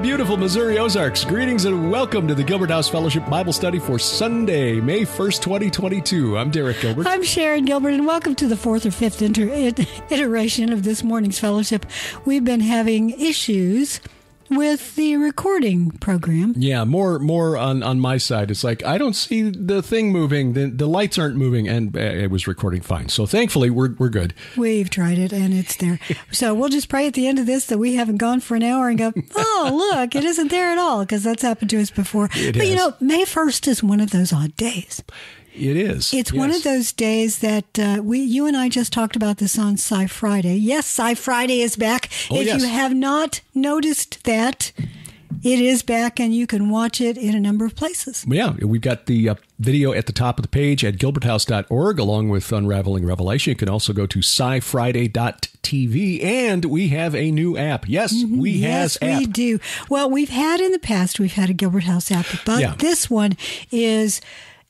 beautiful Missouri Ozarks. Greetings and welcome to the Gilbert House Fellowship Bible Study for Sunday, May 1st, 2022. I'm Derek Gilbert. I'm Sharon Gilbert, and welcome to the fourth or fifth iteration of this morning's fellowship. We've been having issues with the recording program. Yeah, more on my side. It's like, I don't see the thing moving. The lights aren't moving, and it was recording fine. So thankfully, we're good. We've tried it, and it's there. So we'll just pray at the end of this that we haven't gone for an hour and go, oh, look, it isn't there at all, because that's happened to us before. But, you know, May 1st is one of those odd days. It is. It's one of those days that you and I just talked about this on Sci Friday. Yes, Sci Friday is back. If you have not noticed that, it is back, and you can watch it in a number of places. Yeah, we've got the video at the top of the page at gilberthouse.org, along with Unraveling Revelation. You can also go to scifriday.tv, and we have a new app. Yes, we have app. We do. Well, we've had in the past, we've had a Gilbert House app, but this one is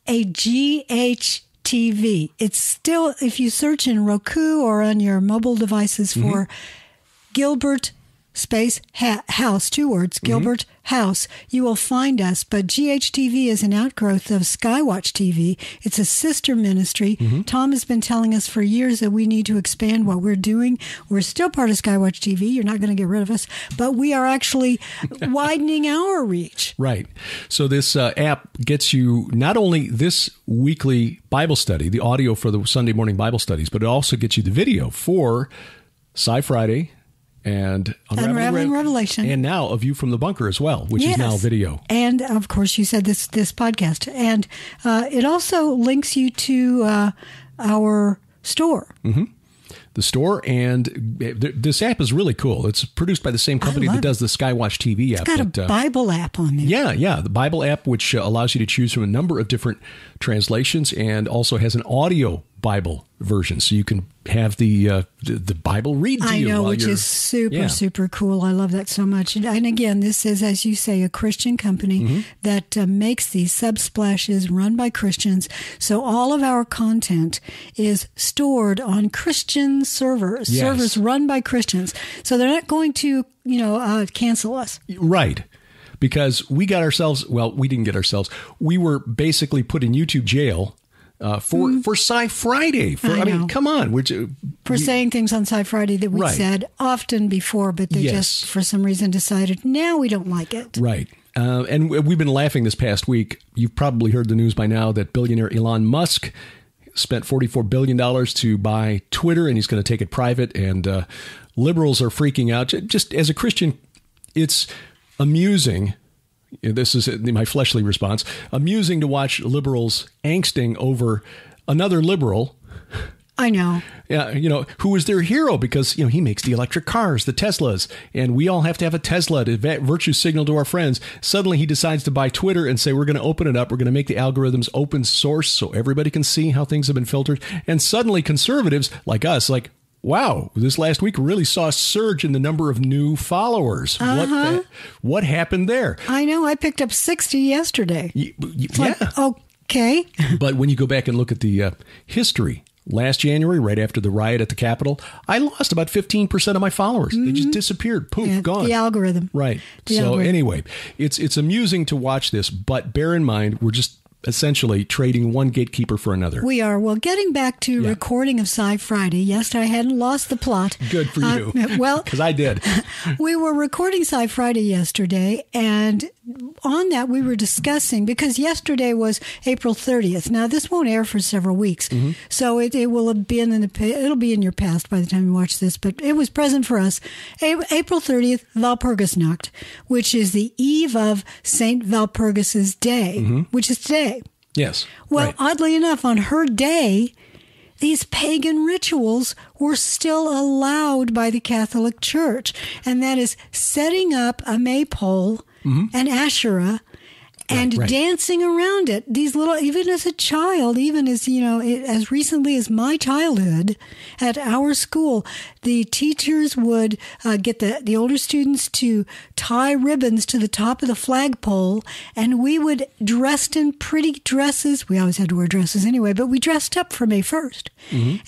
a GHTV. It's still, if you search in Roku or on your mobile devices for Gilbert space House, 2 words, Gilbert House, you will find us. But GHTV is an outgrowth of Skywatch TV. It's a sister ministry. Tom has been telling us for years that we need to expand what we're doing. We're still part of Skywatch TV. You're not going to get rid of us, but we are actually widening our reach. Right. So this app gets you not only this weekly Bible study, the audio for the Sunday morning Bible studies, but it also gets you the video for Sci Friday and Unraveling Revelation, and now A View from the Bunker as well, which is now video. And of course, you said this podcast, and it also links you to our store. The store, and this app is really cool. It's produced by the same company that does the Skywatch TV app. It's got a Bible app on there. Yeah, the Bible app, which allows you to choose from a number of different translations, and also has an audio Bible version, so you can have the Bible read to you. I know, which is super cool. I love that so much. And again, this is, as you say, a Christian company that makes these subsplashes run by Christians. So all of our content is stored on Christian servers run by Christians. So they're not going to, cancel us. Right. Because we got ourselves, we didn't get ourselves. We were basically put in YouTube jail for Sci Friday. I mean, come on. For saying things on Sci Friday that we said often before, but they just, for some reason, decided, now we don't like it. Right. And we've been laughing this past week. You've probably heard the news by now that billionaire Elon Musk spent $44 billion to buy Twitter, and he's going to take it private, and liberals are freaking out. Just as a Christian, it's amusing. This is my fleshly response. Amusing to watch liberals angsting over another liberal. I know. Yeah, who is their hero because, he makes the electric cars, the Teslas, and we all have to have a Tesla to virtue signal to our friends. Suddenly he decides to buy Twitter and say, we're going to open it up. We're going to make the algorithms open source so everybody can see how things have been filtered. And suddenly conservatives like us, wow, this last week really saw a surge in the number of new followers. What happened there? I know. I picked up 60 yesterday. Okay. But when you go back and look at the history, last January, right after the riot at the Capitol, I lost about 15% of my followers. They just disappeared. Poof, gone. The algorithm. Right. Anyway, it's amusing to watch this, but bear in mind, we're just essentially trading one gatekeeper for another. We are. Well, getting back to recording of Sci Friday, yes, I hadn't lost the plot. Good for you. Because I did. We were recording Sci Friday yesterday, and on that we were discussing, because yesterday was April 30th. Now, this won't air for several weeks, so it will have been it'll be in your past by the time you watch this, but it was present for us. April 30th, Walpurgisnacht, which is the eve of St. Walpurgis's Day, which is today. Yes. Well, oddly enough, on her day, these pagan rituals were still allowed by the Catholic Church. And that is setting up a maypole, an Asherah, and dancing around it. These little, even as a child, even as, as recently as my childhood at our school, the teachers would get the older students to tie ribbons to the top of the flagpole, and we would, dressed in pretty dresses, we always had to wear dresses anyway, but we dressed up for May 1st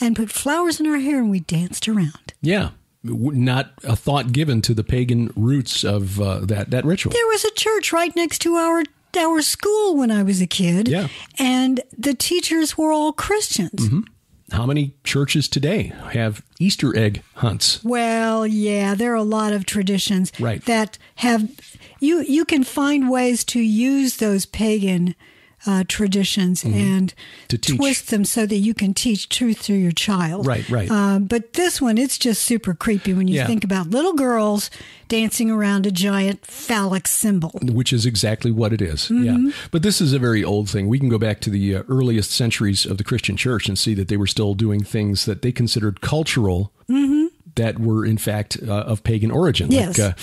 and put flowers in our hair, and we danced around. Yeah. not a thought given to the pagan roots of that ritual. There was a church right next to our school when I was a kid. Yeah. And the teachers were all Christians. Mm-hmm. How many churches today have Easter egg hunts? Well, yeah, there are a lot of traditions that have you can find ways to use those pagan traditions and to twist them so that you can teach truth through your child. Right. But this one, it's just super creepy when you think about little girls dancing around a giant phallic symbol. Which is exactly what it is. Yeah. But this is a very old thing. We can go back to the earliest centuries of the Christian church and see that they were still doing things that they considered cultural that were, in fact, of pagan origin. Yes. Like,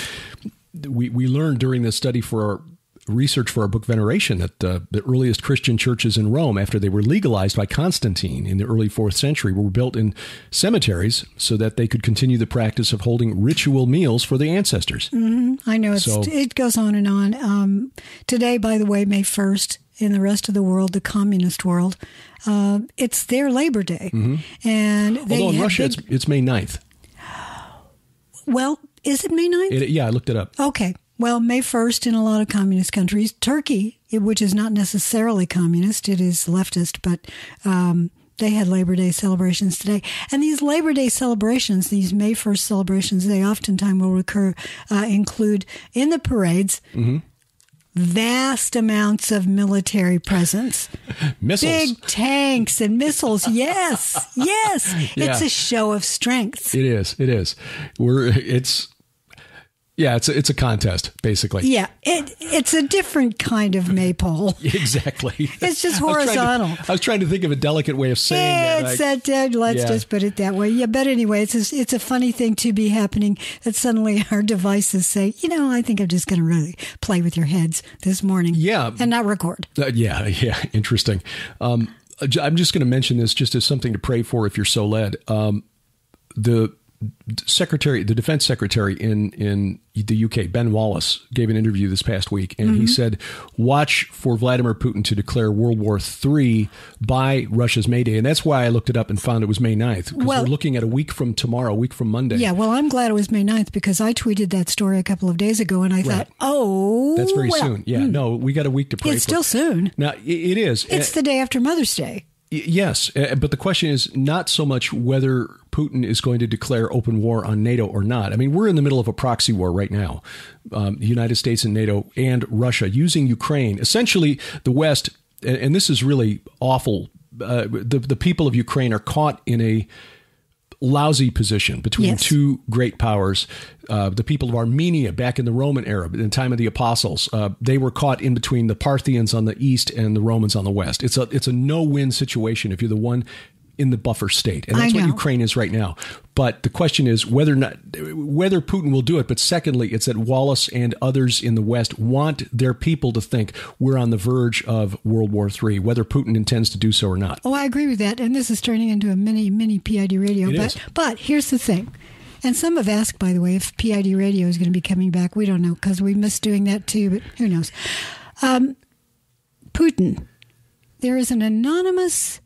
we learned during the study for our research for our book Veneration that the earliest Christian churches in Rome, after they were legalized by Constantine in the early 4th century, were built in cemeteries so that they could continue the practice of holding ritual meals for the ancestors. I know. It goes on and on. Today, by the way, May 1st, in the rest of the world, the communist world, it's their Labor Day. And although in Russia, it's May 9th. Well, is it May 9th? Yeah, I looked it up. Okay. Well, May 1st in a lot of communist countries. Turkey, which is not necessarily communist, it is leftist, but they had Labor Day celebrations today. And these Labor Day celebrations, these May 1st celebrations, they oftentimes will include in the parades vast amounts of military presence. Missiles. Big tanks and missiles. Yes. Yeah. It's a show of strength. It is. It's a contest, basically. Yeah, it's a different kind of maypole. Exactly. It's just horizontal. I was trying to think of a delicate way of saying that. Let's just put it that way. Yeah, but anyway, it's a funny thing to be happening that suddenly our devices say, I think I'm just going to really play with your heads this morning. Yeah. And not record. Yeah. Interesting. I'm just going to mention this just as something to pray for if you're so led. The defense secretary in the UK, Ben Wallace, gave an interview this past week, and he said, watch for Vladimir Putin to declare World War III by Russia's May Day. And that's why I looked it up and found it was May 9th, because we're looking at a week from tomorrow, a week from Monday. Yeah, well, I'm glad it was May 9th because I tweeted that story a couple of days ago, and I thought, that's very soon. Yeah, no, we got a week to pray for. It's still soon. Now, it is. It's the day after Mother's Day. Yes, but the question is not so much whether Putin is going to declare open war on NATO or not. I mean, we're in the middle of a proxy war right now. The United States and NATO and Russia using Ukraine. Essentially, the West, and this is really awful, the people of Ukraine are caught in a lousy position between two great powers. The people of Armenia back in the Roman era, in the time of the apostles, they were caught in between the Parthians on the east and the Romans on the west. It's a no-win situation if you're the one in the buffer state. And that's what Ukraine is right now. But the question is whether Putin will do it. But secondly, it's that Wallace and others in the West want their people to think we're on the verge of World War III, whether Putin intends to do so or not. Oh, I agree with that. And this is turning into a mini PID radio. But here's the thing. And some have asked, by the way, if PID radio is going to be coming back. We don't know because we missed doing that too, but who knows. Putin, there is an anonymous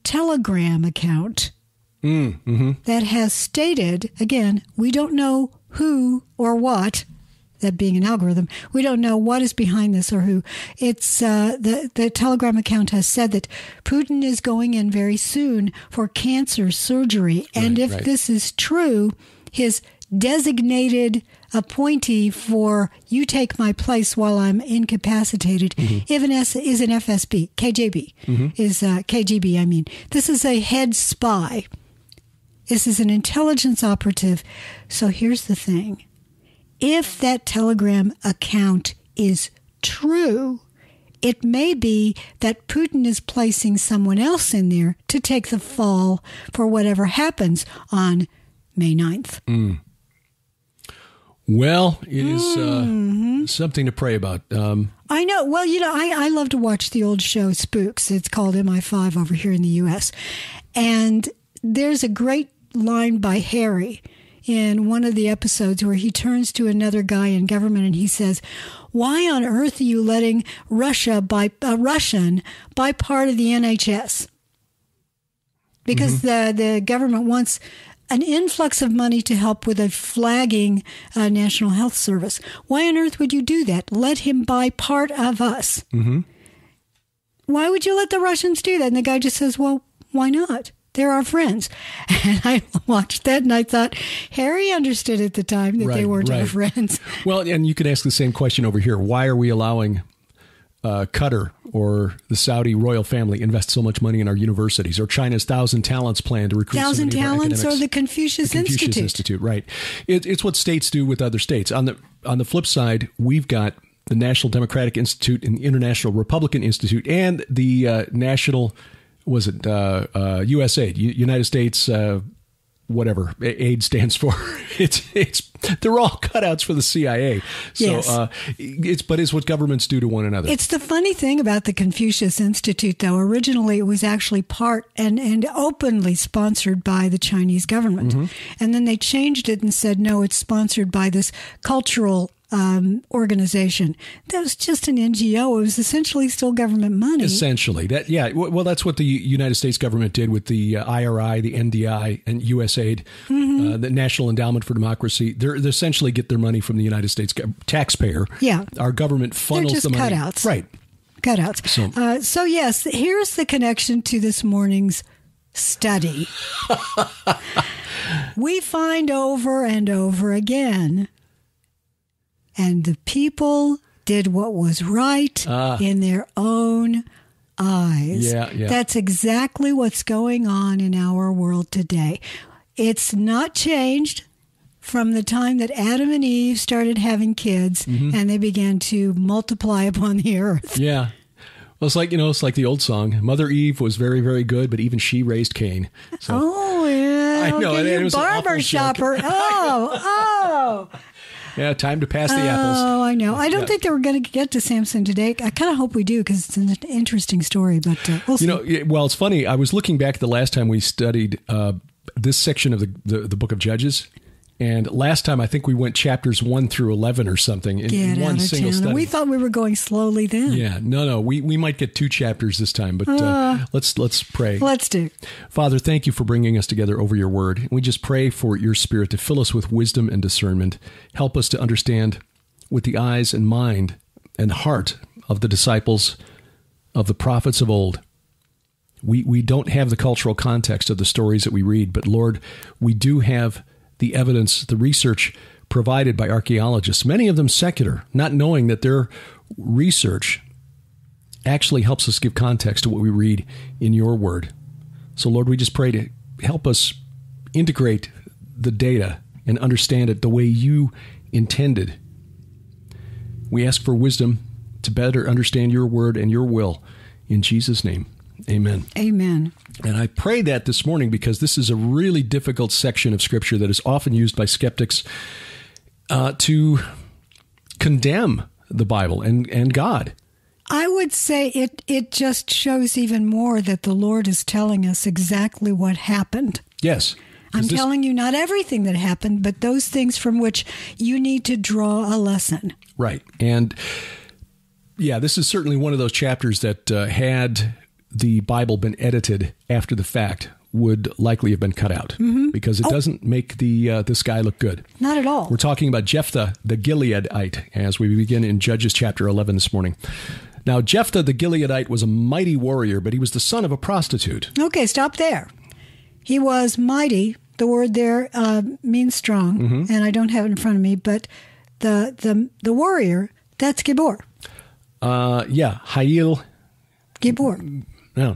Telegram account that has stated, again, we don't know who or what, that being an algorithm, we don't know what is behind this or who. It's the Telegram account has said that Putin is going in very soon for cancer surgery. And if this is true, his designated appointee for you take my place while I'm incapacitated is an FSB, KGB, is KGB, I mean. This is a head spy. This is an intelligence operative. So here's the thing. If that Telegram account is true, it may be that Putin is placing someone else in there to take the fall for whatever happens on May 9th. Well, it is something to pray about. I know. Well, I love to watch the old show Spooks. It's called MI5 over here in the U.S. And there's a great line by Harry in one of the episodes where he turns to another guy in government and he says, why on earth are you letting a Russian buy part of the NHS? Because the government wants an influx of money to help with a flagging National Health Service. Why on earth would you do that? Let him buy part of us. Mm-hmm. Why would you let the Russians do that? And the guy just says, well, why not? They're our friends. And I watched that and I thought, Harry understood at the time that they weren't our friends. Well, and you could ask the same question over here. Why are we allowing Qatar or the Saudi royal family invest so much money in our universities, or China's 1,000 Talents plan to recruit 1,000 so many of our Talents academics? or the Confucius Institute. Right. It's what states do with other states. On the flip side, we've got the National Democratic Institute and the International Republican Institute and the National, USAID, United States, whatever aid stands for. They're all cutouts for the CIA. So Yes. It's what governments do to one another. It's the funny thing about the Confucius Institute, though. Originally, it was actually part and openly sponsored by the Chinese government. Mm-hmm. And then they changed it and said, no, it's sponsored by this cultural organization. That was just an NGO. It was essentially still government money. Essentially. Well, that's what the United States government did with the IRI, the NDI, and USAID, the National Endowment for Democracy. They essentially get their money from the United States taxpayer. Yeah. Our government funnels the money. They're just cutouts. Right. Cutouts. So, yes, here's the connection to this morning's study. We find over and over again, and the people did what was right in their own eyes. Yeah. That's exactly what's going on in our world today. It's not changed from the time that Adam and Eve started having kids and they began to multiply upon the earth. Yeah. Well, it's like the old song. Mother Eve was very, very good, but even she raised Cain. So, Oh, yeah. I know. Okay, It you was an awful barber joke. shopper. Oh. yeah, time to pass the apples. Oh, I know. I don't think that we're going to get to Samson today. I kind of hope we do because it's an interesting story, but we'll see. Well, it's funny. I was looking back at the last time we studied this section of the book of Judges. And last time, I think we went chapters 1 through 11 or something in one single study. We thought we were going slowly then. Yeah, no. We might get 2 chapters this time, but let's pray. Let's do. Father, thank you for bringing us together over your word. We just pray for your Spirit to fill us with wisdom and discernment. Help us to understand with the eyes and mind and heart of the disciples of the prophets of old. We don't have the cultural context of the stories that we read, but Lord, we do have the evidence, the research provided by archaeologists, many of them secular, not knowing that their research actually helps us give context to what we read in your word. So, Lord, we just pray to help us integrate the data and understand it the way you intended. We ask for wisdom to better understand your word and your will. In Jesus' name, amen. Amen. And I pray that this morning because this is a really difficult section of Scripture that is often used by skeptics to condemn the Bible and God. I would say it just shows even more that the Lord is telling us exactly what happened. Yes. I'm telling you not everything that happened, but those things from which you need to draw a lesson. Right. And yeah, this is certainly one of those chapters that had the Bible been edited after the fact would likely have been cut out because it doesn't make this guy look good. Not at all. We're talking about Jephthah the Gileadite as we begin in Judges chapter 11 this morning. Now, Jephthah the Gileadite was a mighty warrior, but he was the son of a prostitute. Okay, stop there. He was mighty. The word there means strong, and I don't have it in front of me, but the warrior, that's Gibor. Hayil. Gibor. Yeah.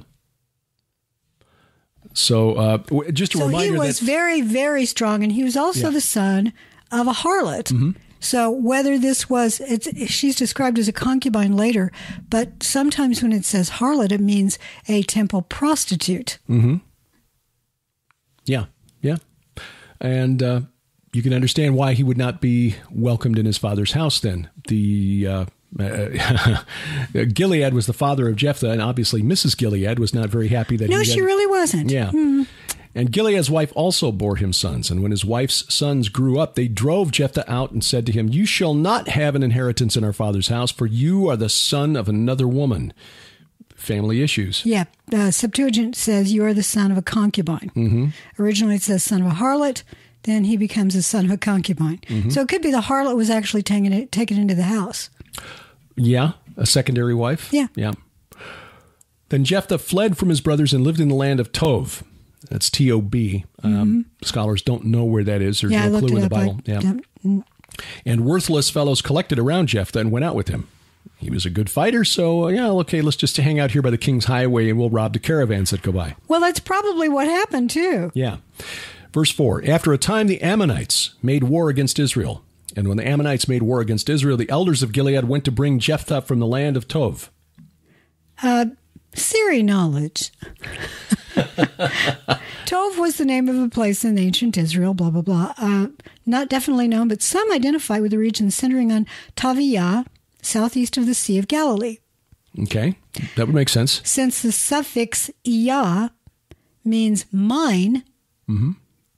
So just a reminder he was very, very strong, and he was also the son of a harlot. So whether this was, she's described as a concubine later, but sometimes when it says harlot, it means a temple prostitute. Yeah. And you can understand why he would not be welcomed in his father's house then. The Gilead was the father of Jephthah, and obviously Mrs. Gilead was not very happy that she really wasn't. Yeah. And Gilead's wife also bore him sons. And when his wife's sons grew up, they drove Jephthah out and said to him, "You shall not have an inheritance in our father's house, for you are the son of another woman." family issues. Yeah. Septuagint says you are the son of a concubine. Originally it says son of a harlot. Then he becomes the son of a concubine. So it could be the harlot was actually taken into the house. Yeah. A secondary wife. Yeah. Yeah. Then Jephthah fled from his brothers and lived in the land of Tov. That's T-O-B. Scholars don't know where that is. There's no clue in the Bible. And worthless fellows collected around Jephthah and went out with him. He was a good fighter, so, okay, let's just hang out here by the king's highway and we'll rob the caravans that go by. Well, that's probably what happened, too. Yeah. Verse 4, after a time the Ammonites made war against Israel. And when the Ammonites made war against Israel, the elders of Gilead went to bring Jephthah from the land of Tov. Siri knowledge. Tov was the name of a place in ancient Israel, blah, blah, blah. Not definitely known, but some identify with the region centering on Taviyah, southeast of the Sea of Galilee. Okay, that would make sense. Since the suffix "iyah" means mine,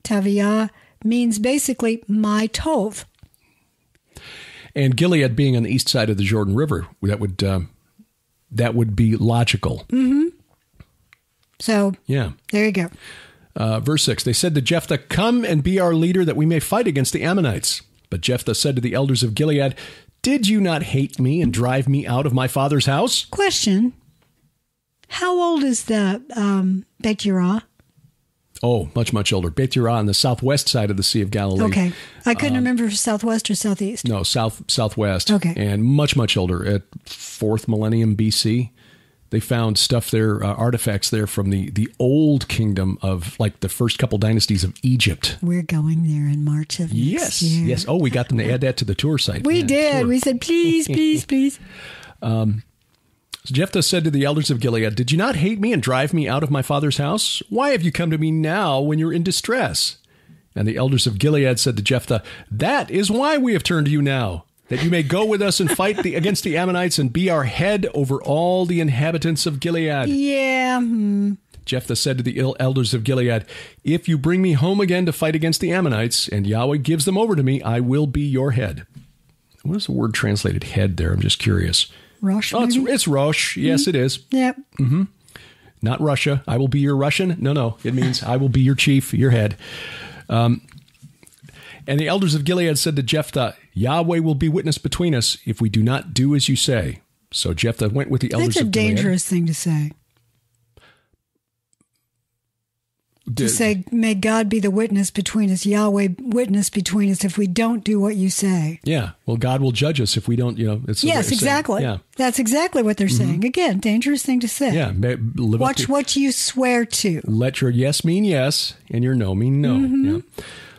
Taviyah means basically my Tov. And Gilead being on the east side of the Jordan River, that would be logical. So, yeah, there you go. Verse 6, they said to Jephthah, come and be our leader that we may fight against the Ammonites. But Jephthah said to the elders of Gilead, did you not hate me and drive me out of my father's house? Question. How old is the Beit Yirah? Oh, much, much older. Beit Yirah on the southwest side of the Sea of Galilee. Okay. I couldn't remember if it was southwest or southeast. No, southwest. Okay. And much, much older. At 4th millennium BC, they found stuff there, artifacts there from the old kingdom of like the first couple dynasties of Egypt. We're going there in March of next year. Yes. Oh, we got them to add that to the tour site. We did. Sure. We said, please, please, please. So Jephthah said to the elders of Gilead, did you not hate me and drive me out of my father's house? Why have you come to me now when you're in distress? And the elders of Gilead said to Jephthah, that is why we have turned to you now, that you may go with us and fight against the Ammonites and be our head over all the inhabitants of Gilead. Yeah. Jephthah said to the elders of Gilead, if you bring me home again to fight against the Ammonites and Yahweh gives them over to me, I will be your head. What is the word translated head there? I'm just curious. Rosh, it's Rosh. Yes, it is. Yep. Not Russia. I will be your Russian. No. It means I will be your chief, your head. And the elders of Gilead said to Jephthah, Yahweh will be witness between us if we do not do as you say. So Jephthah went with the elders of Gilead. That's a dangerous thing to say. To say, may God be the witness between us, Yahweh witness between us if we don't do what you say. Yeah. Well, God will judge us if we don't, Yes, exactly. Yeah. That's exactly what they're saying. Again, dangerous thing to say. Yeah. Watch what you swear to. Let your yes mean yes and your no mean no. Yeah.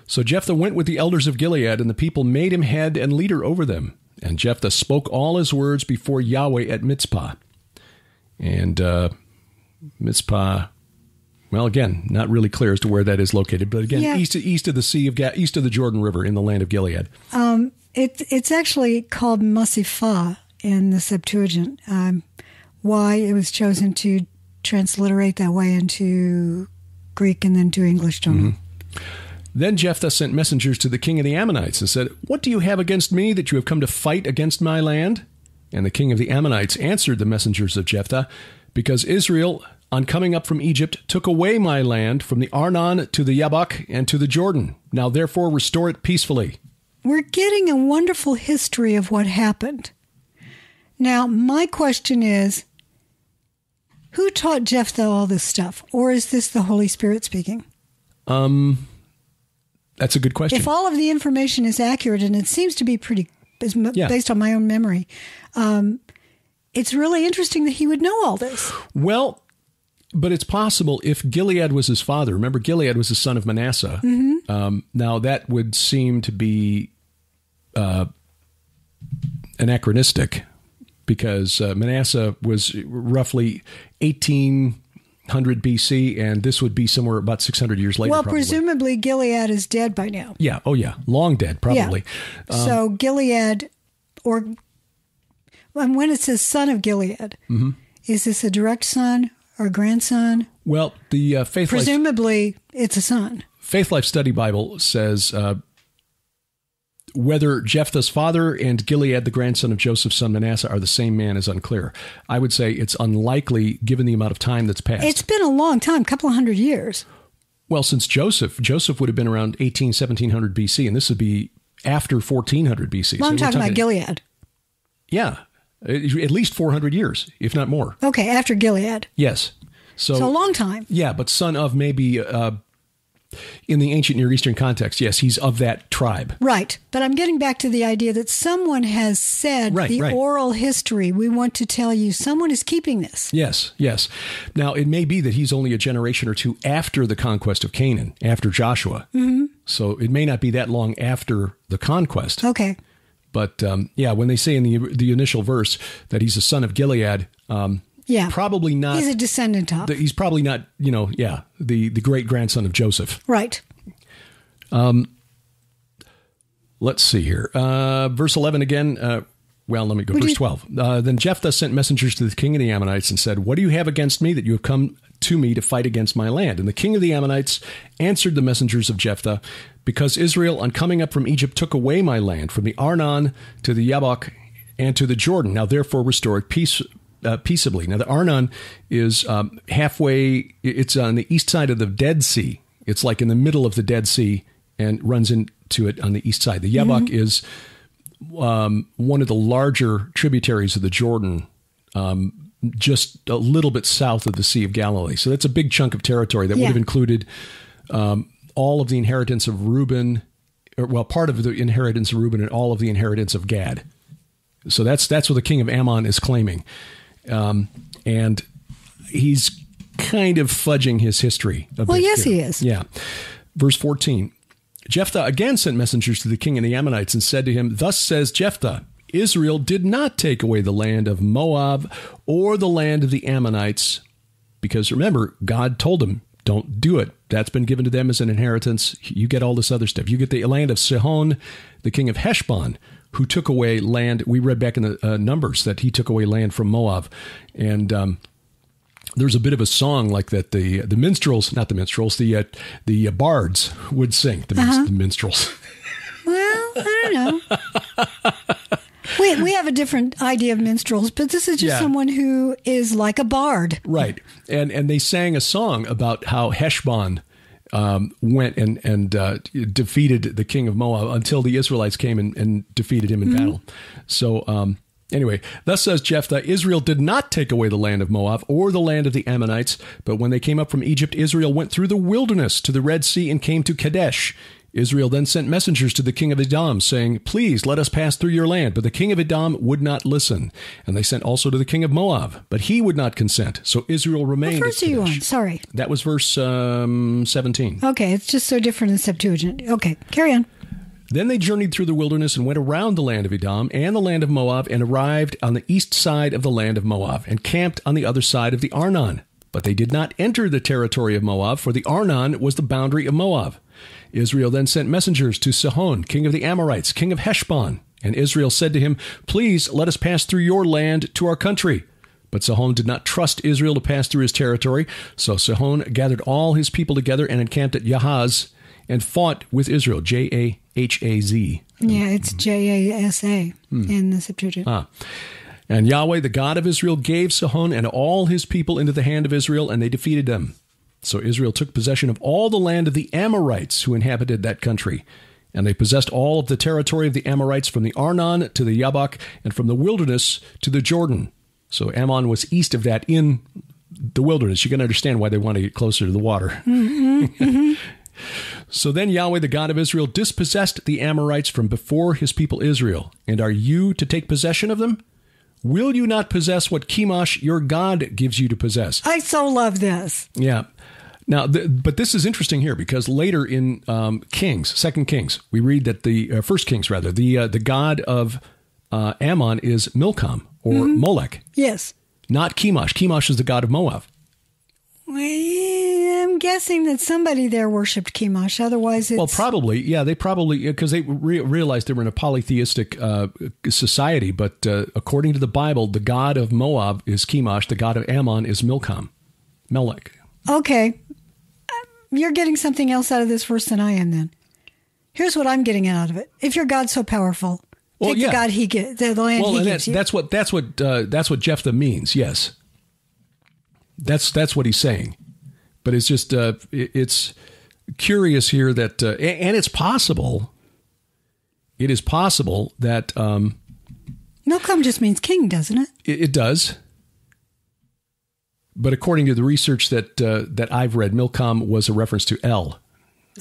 So Jephthah went with the elders of Gilead, and the people made him head and leader over them. And Jephthah spoke all his words before Yahweh at Mizpah. And Mizpah... Well, again, not really clear as to where that is located, but again, east of the east of the Jordan River in the land of Gilead. It's actually called Masifah in the Septuagint. Why it was chosen to transliterate that way into Greek and then to English, don't know. Then Jephthah sent messengers to the king of the Ammonites and said, what do you have against me that you have come to fight against my land? And the king of the Ammonites answered the messengers of Jephthah, because Israel, on coming up from Egypt, took away my land from the Arnon to the Yabok and to the Jordan. Now, therefore, restore it peacefully. We're getting a wonderful history of what happened. Now, my question is, who taught Jephthah all this stuff? Or is this the Holy Spirit speaking? That's a good question. If all of the information is accurate, and it seems to be based on my own memory, it's really interesting that he would know all this. Well, but it's possible if Gilead was his father. Remember, Gilead was the son of Manasseh. Now, that would seem to be anachronistic because Manasseh was roughly 1800 BC, and this would be somewhere about 600 years later. Well, probably. Presumably Gilead is dead by now. Yeah. Oh, yeah. Long dead, probably. Yeah. So Gilead, and when it says son of Gilead, is this a direct son or grandson? Well, the Faith Presumably, it's a son. Faith Life Study Bible says Whether Jephthah's father and Gilead, the grandson of Joseph's son Manasseh, are the same man is unclear. I would say it's unlikely given the amount of time that's passed. It's been a long time, a couple of hundred years. Well, since Joseph would have been around 1700 BC, and this would be after 1400 BC. Well, I'm talking about Gilead. Yeah, at least 400 years, if not more. Okay, after Gilead. Yes. So a long time. Yeah, but son of maybe... in the ancient Near Eastern context, yes, he's of that tribe. Right. But I'm getting back to the idea that someone has said oral history. We want to tell you someone is keeping this. Yes, yes. Now, it may be that he's only a generation or two after the conquest of Canaan, after Joshua. Mm-hmm. So it may not be that long after the conquest. Okay. But, when they say in the initial verse that he's a son of Gilead... probably not. He's a descendant of. He's probably not, the great grandson of Joseph. Right. Let's see here. Verse 11 again. Let me go. Verse 12. Then Jephthah sent messengers to the king of the Ammonites and said, "What do you have against me that you have come to me to fight against my land?" And the king of the Ammonites answered the messengers of Jephthah, "Because Israel, on coming up from Egypt, took away my land from the Arnon to the Jabbok and to the Jordan. Now therefore restore it peaceably." Now, the Arnon is halfway, it's on the east side of the Dead Sea. It's like in the middle of the Dead Sea and runs into it on the east side. The Jabbok is one of the larger tributaries of the Jordan, just a little bit south of the Sea of Galilee. So that's a big chunk of territory that would have included all of the inheritance of Reuben, part of the inheritance of Reuben and all of the inheritance of Gad. So that's what the king of Ammon is claiming. And he's kind of fudging his history a bit. Well, yes, he is. Yeah. Verse 14. Jephthah again sent messengers to the king of the Ammonites and said to him, "Thus says Jephthah, Israel did not take away the land of Moab or the land of the Ammonites." Because remember, God told him, don't do it. That's been given to them as an inheritance. You get all this other stuff. You get the land of Sihon, the king of Heshbon, who took away land. We read back in the Numbers that he took away land from Moab. And there's a bit of a song like that the minstrels, not the minstrels, the bards would sing, the minstrels. Well, I don't know. We have a different idea of minstrels, but this is just someone who is like a bard. Right. And they sang a song about how Heshbon went and defeated the king of Moab until the Israelites came and defeated him in battle. So anyway, thus says Jephthah, Israel did not take away the land of Moab or the land of the Ammonites, but when they came up from Egypt, Israel went through the wilderness to the Red Sea and came to Kadesh. Israel then sent messengers to the king of Edom, saying, "Please let us pass through your land." But the king of Edom would not listen. And they sent also to the king of Moab, but he would not consent. So Israel remained. What verse are you on? Sorry. That was verse 17. Okay, it's just so different in Septuagint. Okay, carry on. Then they journeyed through the wilderness and went around the land of Edom and the land of Moab and arrived on the east side of the land of Moab and camped on the other side of the Arnon. But they did not enter the territory of Moab, for the Arnon was the boundary of Moab. Israel then sent messengers to Sihon, king of the Amorites, king of Heshbon. And Israel said to him, "Please let us pass through your land to our country." But Sihon did not trust Israel to pass through his territory. So Sihon gathered all his people together and encamped at Jahaz and fought with Israel. Jahaz. Yeah, it's Jasa in the Septuagint. And Yahweh, the God of Israel, gave Sihon and all his people into the hand of Israel, and they defeated them. So Israel took possession of all the land of the Amorites who inhabited that country. And they possessed all of the territory of the Amorites from the Arnon to the Jabbok and from the wilderness to the Jordan. So Ammon was east of that in the wilderness. You can understand why they want to get closer to the water. So then Yahweh, the God of Israel, dispossessed the Amorites from before his people Israel. And are you to take possession of them? Will you not possess what Chemosh, your God, gives you to possess? I so love this. Yeah. Now, but this is interesting here because later in Kings, 2 Kings, we read that the 1 Kings, rather, the god of Ammon is Milcom or Molech. Yes. Not Chemosh. Chemosh is the god of Moab. I'm guessing that somebody there worshipped Chemosh. Otherwise, it's... Well, probably. Yeah, they probably, because they realized they were in a polytheistic society. But according to the Bible, the god of Moab is Chemosh. The god of Ammon is Milcom. Melech. Okay. You're getting something else out of this verse than I am then. Here's what I'm getting out of it. If your God's so powerful, take the God the land he gives you. That's what Jephthah means. Yes, that's what he's saying. But it's just it's curious here that and it's possible. It is possible that Milcom just means king, doesn't it? It does. But according to the research that I've read, Milcom was a reference to El.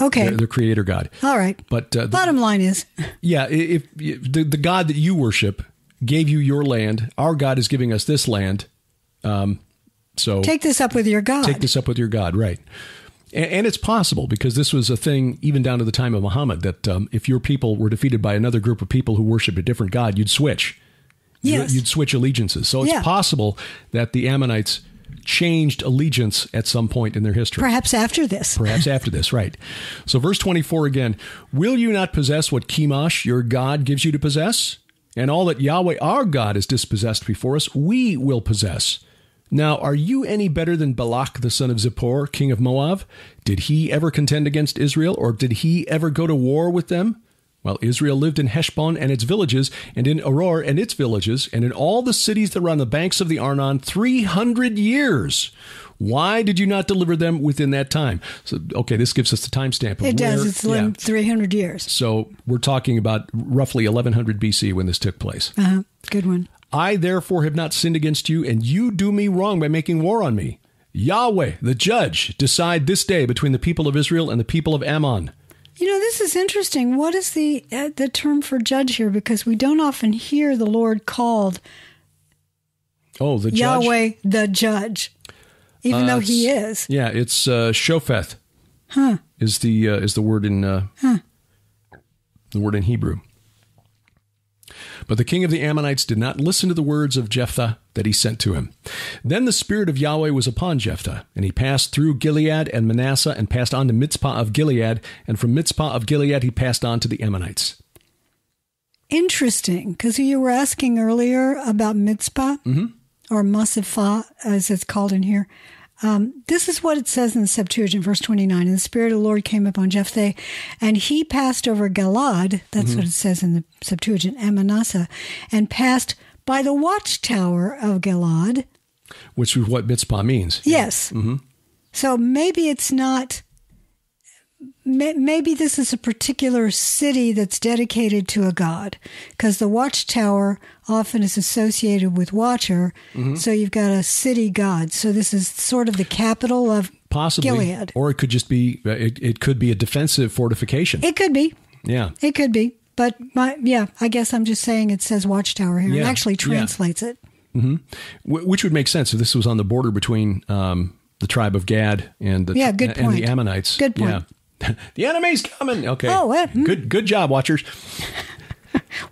Okay. The creator God. All right. But bottom line is. Yeah, if the God that you worship gave you your land, our God is giving us this land. So take this up with your God. Take this up with your God, right. And it's possible, because this was a thing even down to the time of Muhammad, that if your people were defeated by another group of people who worshiped a different God, you'd switch. Yes. You'd switch allegiances. So it's possible that the Ammonites changed allegiance at some point in their history. Perhaps after this. Perhaps after this, right. So verse 24 again, will you not possess what Chemosh, your God, gives you to possess? And all that Yahweh, our God, has dispossessed before us, we will possess. Now, are you any better than Balak, the son of Zippor, king of Moab? Did he ever contend against Israel, or did he ever go to war with them? Well, Israel lived in Heshbon and its villages, and in Aroer and its villages, and in all the cities that were on the banks of the Arnon 300 years. Why did you not deliver them within that time? So, okay, this gives us the timestamp. It does. It's 300 years. So we're talking about roughly 1100 BC when this took place. Good one. I therefore have not sinned against you, and you do me wrong by making war on me. Yahweh, the judge, decide this day between the people of Israel and the people of Ammon. You know, this is interesting. What is the term for judge here? Because we don't often hear the Lord called the judge? Yahweh, the judge, even though he is. Yeah, it's Shopheth. Is the word in the word in Hebrew. But the king of the Ammonites did not listen to the words of Jephthah that he sent to him. Then the spirit of Yahweh was upon Jephthah, and he passed through Gilead and Manasseh and passed on to Mitzpah of Gilead, and from Mitzpah of Gilead he passed on to the Ammonites. Interesting, because you were asking earlier about Mitzpah, or Masifah, as it's called in here. This is what it says in the Septuagint, verse 29. And the Spirit of the Lord came upon Jephthah, and he passed over Galad, that's what it says in the Septuagint, and Manasseh, and passed by the watchtower of Galad. Which is what Mitzpah means. Yes. So maybe it's not... Maybe this is a particular city that's dedicated to a god, because the watchtower often is associated with watcher. So you've got a city god. So this is sort of the capital of Gilead. Or it could just be, it could be a defensive fortification. It could be. Yeah. It could be. But I guess I'm just saying it says watchtower here. It actually translates it. Which would make sense if this was on the border between the tribe of Gad and the Ammonites. Good point. Yeah. The enemy's coming. Okay. Oh, good job, watchers.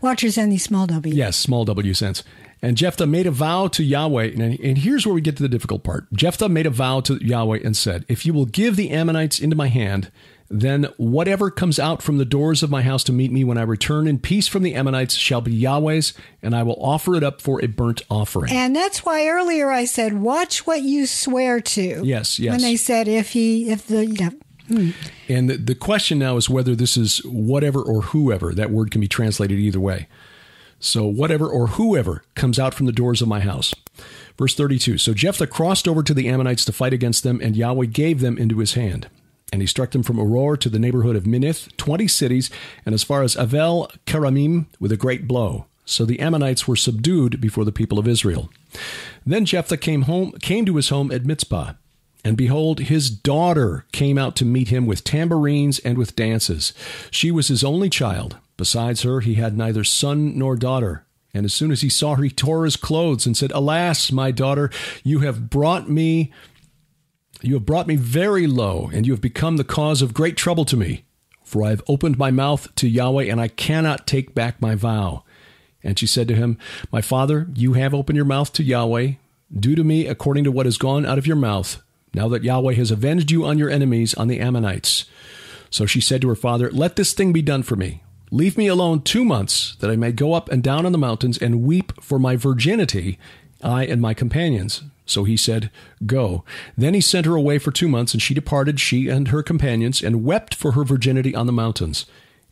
Watchers and the small W. Yes, small W sense. And Jephthah made a vow to Yahweh, and here's where we get to the difficult part. Jephthah made a vow to Yahweh and said, if you will give the Ammonites into my hand, then whatever comes out from the doors of my house to meet me when I return in peace from the Ammonites shall be Yahweh's, and I will offer it up for a burnt offering. And that's why earlier I said, watch what you swear to. Yes. When they said, And the question now is whether this is whatever or whoever. That word can be translated either way. So whatever or whoever comes out from the doors of my house. Verse 32, so Jephthah crossed over to the Ammonites to fight against them, and Yahweh gave them into his hand. And he struck them from Aroer to the neighborhood of Minnith, 20 cities, and as far as Avel Keramim with a great blow. So the Ammonites were subdued before the people of Israel. Then Jephthah came to his home at Mitzpah. And behold, his daughter came out to meet him with tambourines and with dances. She was his only child. Besides her, he had neither son nor daughter. And as soon as he saw her, he tore his clothes and said, alas, my daughter, you have brought me very low, and you have become the cause of great trouble to me. For I have opened my mouth to Yahweh, and I cannot take back my vow. And she said to him, my father, you have opened your mouth to Yahweh. Do to me according to what has gone out of your mouth, now that Yahweh has avenged you on your enemies, on the Ammonites. So she said to her father, let this thing be done for me. Leave me alone 2 months, that I may go up and down on the mountains and weep for my virginity, I and my companions. So he said, go. Then he sent her away for 2 months, and she departed, she and her companions, and wept for her virginity on the mountains.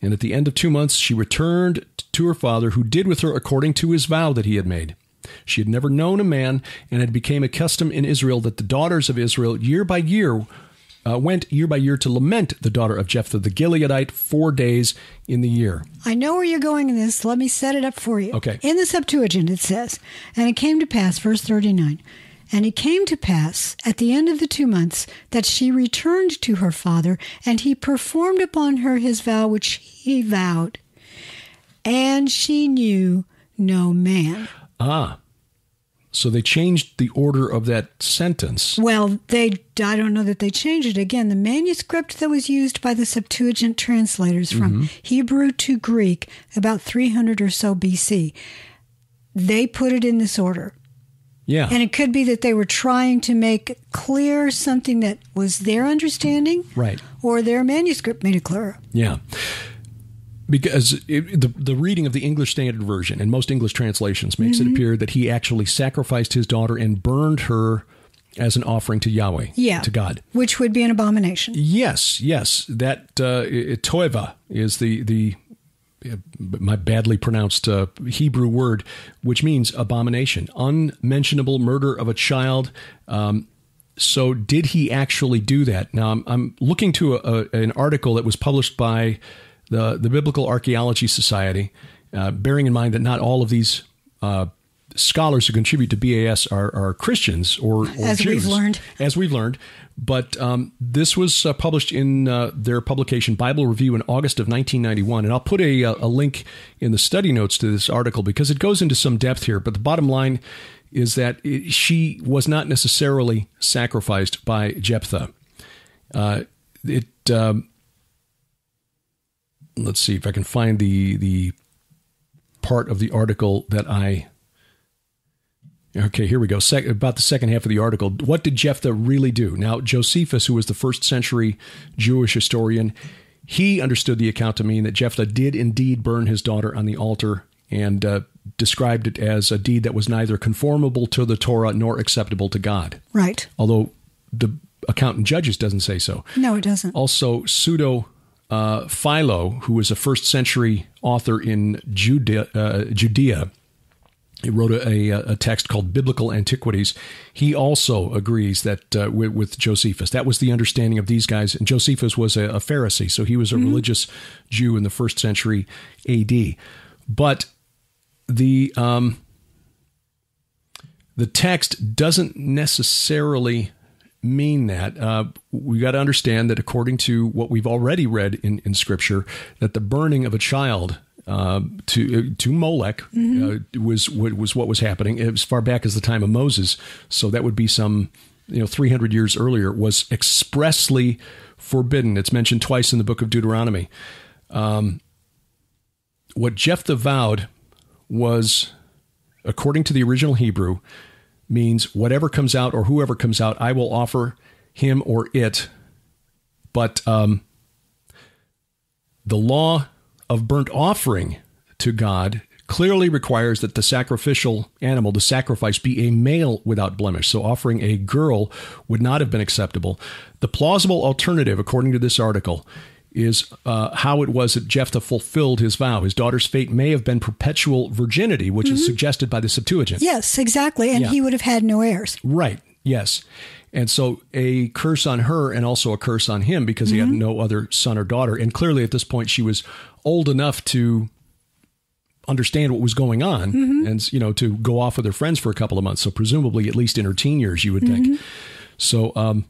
And at the end of 2 months, she returned to her father, who did with her according to his vow that he had made. She had never known a man, and it became a custom in Israel that the daughters of Israel went year by year to lament the daughter of Jephthah the Gileadite 4 days in the year. I know where you're going in this. Let me set it up for you. Okay. In the Septuagint, it says, and it came to pass, verse 39, and it came to pass at the end of the 2 months that she returned to her father, and he performed upon her his vow which he vowed, and she knew no man. So they changed the order of that sentence. Well, I don't know that they changed it. Again, the manuscript that was used by the Septuagint translators from Hebrew to Greek about 300 or so BC, they put it in this order. Yeah. And it could be that they were trying to make clear something that was their understanding. Right. Or their manuscript made it clearer. Yeah. Because the reading of the English Standard Version and most English translations makes it appear that he actually sacrificed his daughter and burned her as an offering to Yahweh, to God. Which would be an abomination. Yes. That toeva is the my badly pronounced Hebrew word, which means abomination, unmentionable murder of a child. So did he actually do that? Now, I'm looking to an article that was published by the Biblical Archaeology Society, bearing in mind that not all of these scholars who contribute to BAS are Christians or as Jews. As we've learned. But this was published in their publication Bible Review in August of 1991. And I'll put a link in the study notes to this article because it goes into some depth here. But the bottom line is that she was not necessarily sacrificed by Jephthah. Let's see if I can find the part of the article that okay, here we go. About the second half of the article. What did Jephthah really do? Now, Josephus, who was the first century Jewish historian, he understood the account to mean that Jephthah did indeed burn his daughter on the altar and described it as a deed that was neither conformable to the Torah nor acceptable to God. Right. Although the account in Judges doesn't say so. No, it doesn't. Also, Philo, who was a first century author in Judea, he wrote a text called Biblical Antiquities. He also agrees that with Josephus. That was the understanding of these guys. And Josephus was a Pharisee, so he was a religious Jew in the first century A.D. But the text doesn't necessarily mean that. We got to understand that according to what we've already read in Scripture, that the burning of a child to Molech was what was happening as far back as the time of Moses. So that would be some 300 years earlier, was expressly forbidden. It's mentioned twice in the book of Deuteronomy. What Jephthah vowed was, according to the original Hebrew, means whatever comes out or whoever comes out, I will offer him or it. But the law of burnt offering to God clearly requires that the sacrificial animal, the sacrifice, be a male without blemish. So offering a girl would not have been acceptable. The plausible alternative, according to this article, is how it was that Jephthah fulfilled his vow. His daughter's fate may have been perpetual virginity, which is suggested by the Septuagint. Yes, exactly. And he would have had no heirs. Right. Yes. And so a curse on her and also a curse on him because he had no other son or daughter. And clearly at this point she was old enough to understand what was going on and, to go off with her friends for a couple of months. So presumably at least in her teen years, you would think. So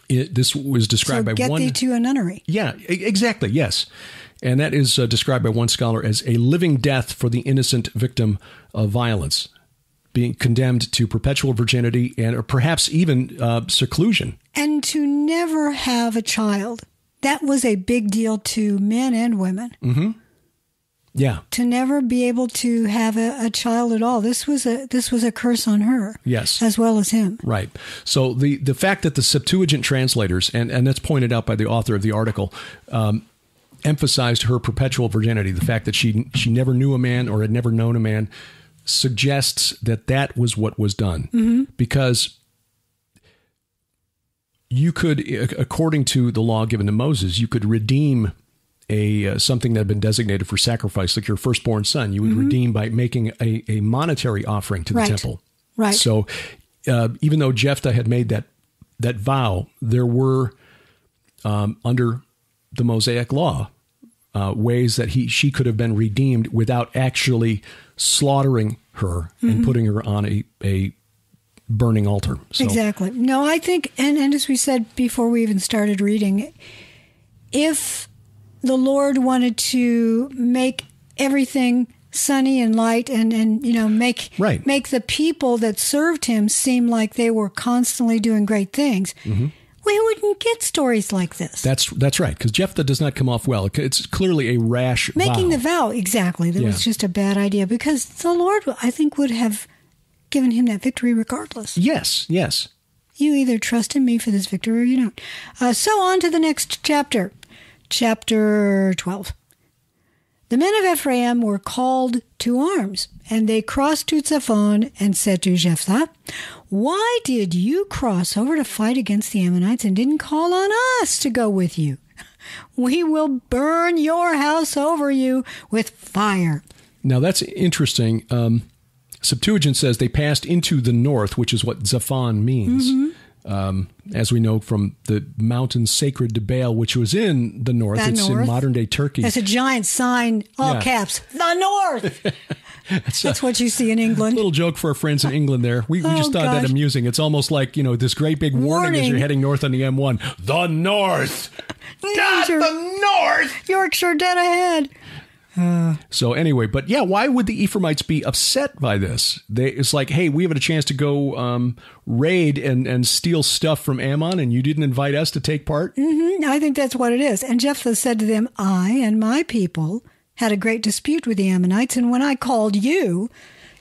this was described by one... get thee to a nunnery. Yeah, exactly. Yes. And that is described by one scholar as a living death for the innocent victim of violence, being condemned to perpetual virginity and or perhaps even seclusion. And to never have a child. That was a big deal to men and women. Yeah. To never be able to have a child at all. This was a curse on her. Yes. As well as him. Right. So the fact that the Septuagint translators, and that's pointed out by the author of the article, emphasized her perpetual virginity, the fact that she never knew a man or had never known a man, suggests that was what was done. Because you could, according to the law given to Moses, you could redeem a something that had been designated for sacrifice, like your firstborn son, you would redeem by making a monetary offering to the temple. Right. So even though Jephthah had made that vow, there were under the Mosaic law ways that she could have been redeemed without actually slaughtering her and putting her on a burning altar. So. Exactly. No, I think, and as we said before we even started reading, if the Lord wanted to make everything sunny and light and make the people that served him seem like they were constantly doing great things, we wouldn't get stories like this. That's right, because Jephthah does not come off well. It's clearly a rash Making vow. the vow, exactly. That was just a bad idea, because the Lord, I think, would have given him that victory regardless. Yes. You either trust in me for this victory or you don't. So on to the next chapter. Chapter 12. The men of Ephraim were called to arms, and they crossed to Zaphon and said to Jephthah, "Why did you cross over to fight against the Ammonites and didn't call on us to go with you? We will burn your house over you with fire." Now that's interesting. Septuagint says they passed into the north, which is what Zaphon means. As we know from the mountain sacred to Baal, which was in the north. It's in modern-day Turkey. That's a giant sign, all caps, the north. That's what you see in England. Little joke for our friends in England there. We just thought that amusing. It's almost like, this great big warning as you're heading north on the M1. The north! Not the north! Yorkshire dead ahead. So anyway, but why would the Ephraimites be upset by this? It's like, hey, we have a chance to go raid and steal stuff from Ammon, and you didn't invite us to take part? I think that's what it is. And Jephthah said to them, "I and my people had a great dispute with the Ammonites, and when I called you,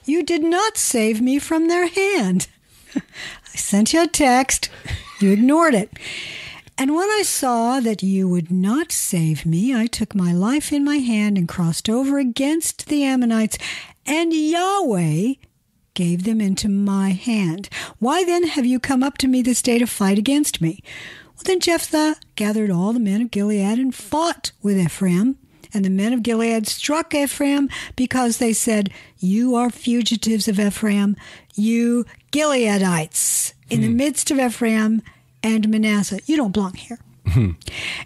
you did not save me from their hand. I sent you a text. You ignored it. And when I saw that you would not save me, I took my life in my hand and crossed over against the Ammonites, and Yahweh gave them into my hand. Why then have you come up to me this day to fight against me?" Well, then Jephthah gathered all the men of Gilead and fought with Ephraim. And the men of Gilead struck Ephraim because they said, "You are fugitives of Ephraim, you Gileadites, in the midst of Ephraim and Manasseh. You don't belong here."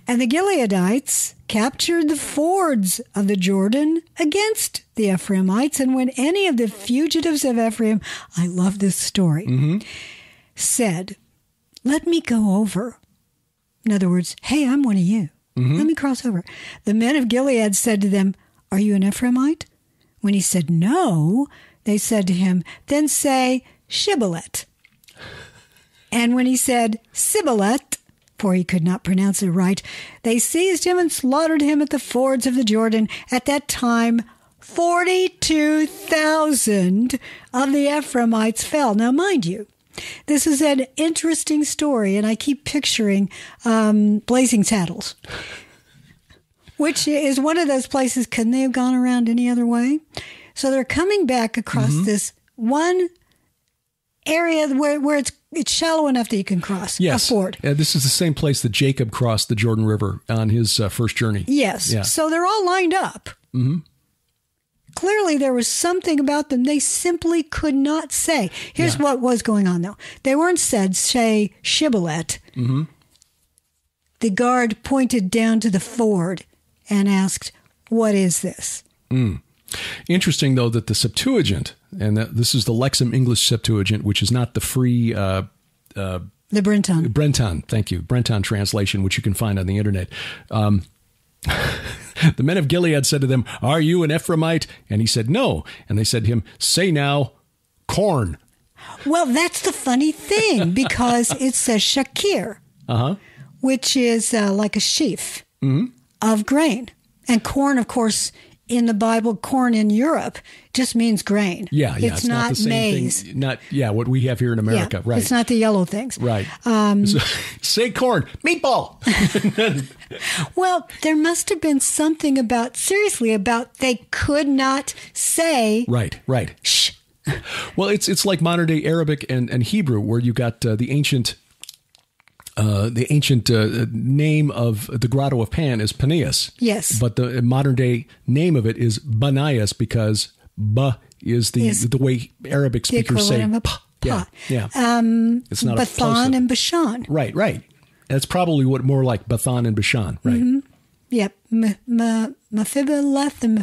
And the Gileadites captured the fords of the Jordan against the Ephraimites. And when any of the fugitives of Ephraim, I love this story, said, "Let me go over." In other words, "Hey, I'm one of you. Let me cross over." The men of Gilead said to them, "Are you an Ephraimite?" When he said no, they said to him, "Then say Shibboleth." And when he said Sibboleth, for he could not pronounce it right, they seized him and slaughtered him at the fords of the Jordan. At that time, 42,000 of the Ephraimites fell. Now, mind you, this is an interesting story, and I keep picturing Blazing Saddles, which is one of those places, couldn't they have gone around any other way? So they're coming back across this one area where it's shallow enough that you can cross a ford. This is the same place that Jacob crossed the Jordan River on his first journey. Yes. Yeah. So they're all lined up. Clearly, there was something about them they simply could not say. Here's what was going on, though. They weren't said, say, Shibboleth. The guard pointed down to the ford and asked, "What is this?" Interesting, though, that the Septuagint, and this is the Lexham English Septuagint, which is not the free... the Brenton. Brenton, thank you. Brenton translation, which you can find on the internet. The men of Gilead said to them, "Are you an Ephraimite?" And he said, "No." And they said to him, "Say now, corn." Well, that's the funny thing, because it says shakir, which is like a sheaf of grain. And corn, of course, in the Bible, corn in Europe just means grain. It's not the same maize. Thing, what we have here in America. Right. It's not the yellow things. Right. So, say corn, meatball. Well, there must have been something about they could not say. Right. Shh. Well, it's like modern day Arabic and Hebrew, where you got the ancient The ancient name of the Grotto of Pan is Paneas. Yes. But the modern day name of it is Banias because ba is the way Arabic speakers say pa. Yeah. It's not Bathan a plosive. and Bashan. Right. That's probably what more like Bathan and Bashan, right? Mm-hmm. Yep. Mephibosheth and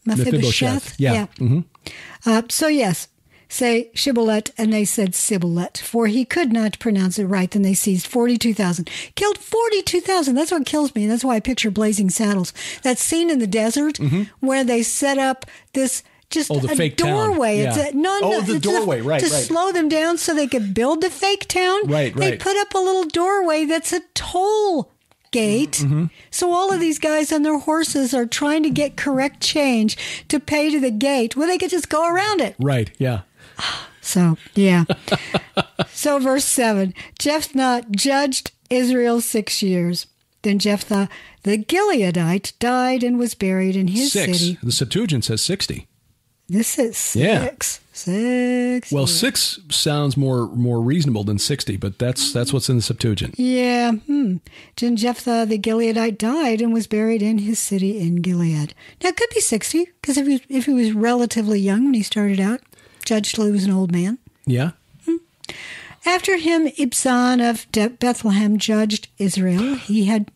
Mephibosheth. Yeah. Mm-hmm. So yes, say Shibboleth, and they said Sibboleth, for he could not pronounce it right. Then they seized 42,000, killed 42,000. That's what kills me. That's why I picture Blazing Saddles. That scene in the desert where they set up this just the a fake doorway. town. Yeah. It's the doorway, right. To slow them down so they could build the fake town. Right. They put up a little doorway that's a toll gate. So all of these guys on their horses are trying to get correct change to pay to the gate. Well, they could just go around it. Right, yeah. So, yeah. So verse 7, Jephthah judged Israel 6 years. Then Jephthah the Gileadite died and was buried in his 6. city. The Septuagint says 60. This is 6. Yeah. 6. Well, 6 sounds more reasonable than 60, but that's what's in the Septuagint. Yeah. Then Jephthah the Gileadite died and was buried in his city in Gilead. Now, it could be 60, because if he was relatively young when he started out, judged till he was an old man. Yeah. After him, Ibzan of Bethlehem judged Israel. He had...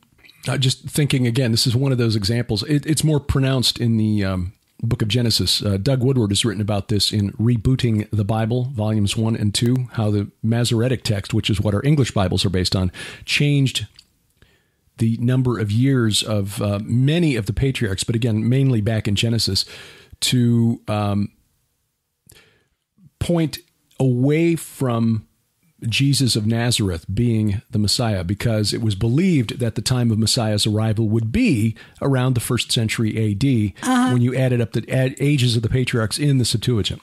Just thinking again, this is one of those examples. It's more pronounced in the book of Genesis. Doug Woodward has written about this in Rebooting the Bible, volumes 1 and 2, how the Masoretic text, which is what our English Bibles are based on, changed the number of years of many of the patriarchs, but again, mainly back in Genesis, to point away from Jesus of Nazareth being the Messiah, because it was believed that the time of Messiah's arrival would be around the 1st century AD when you added up the ages of the patriarchs in the Septuagint.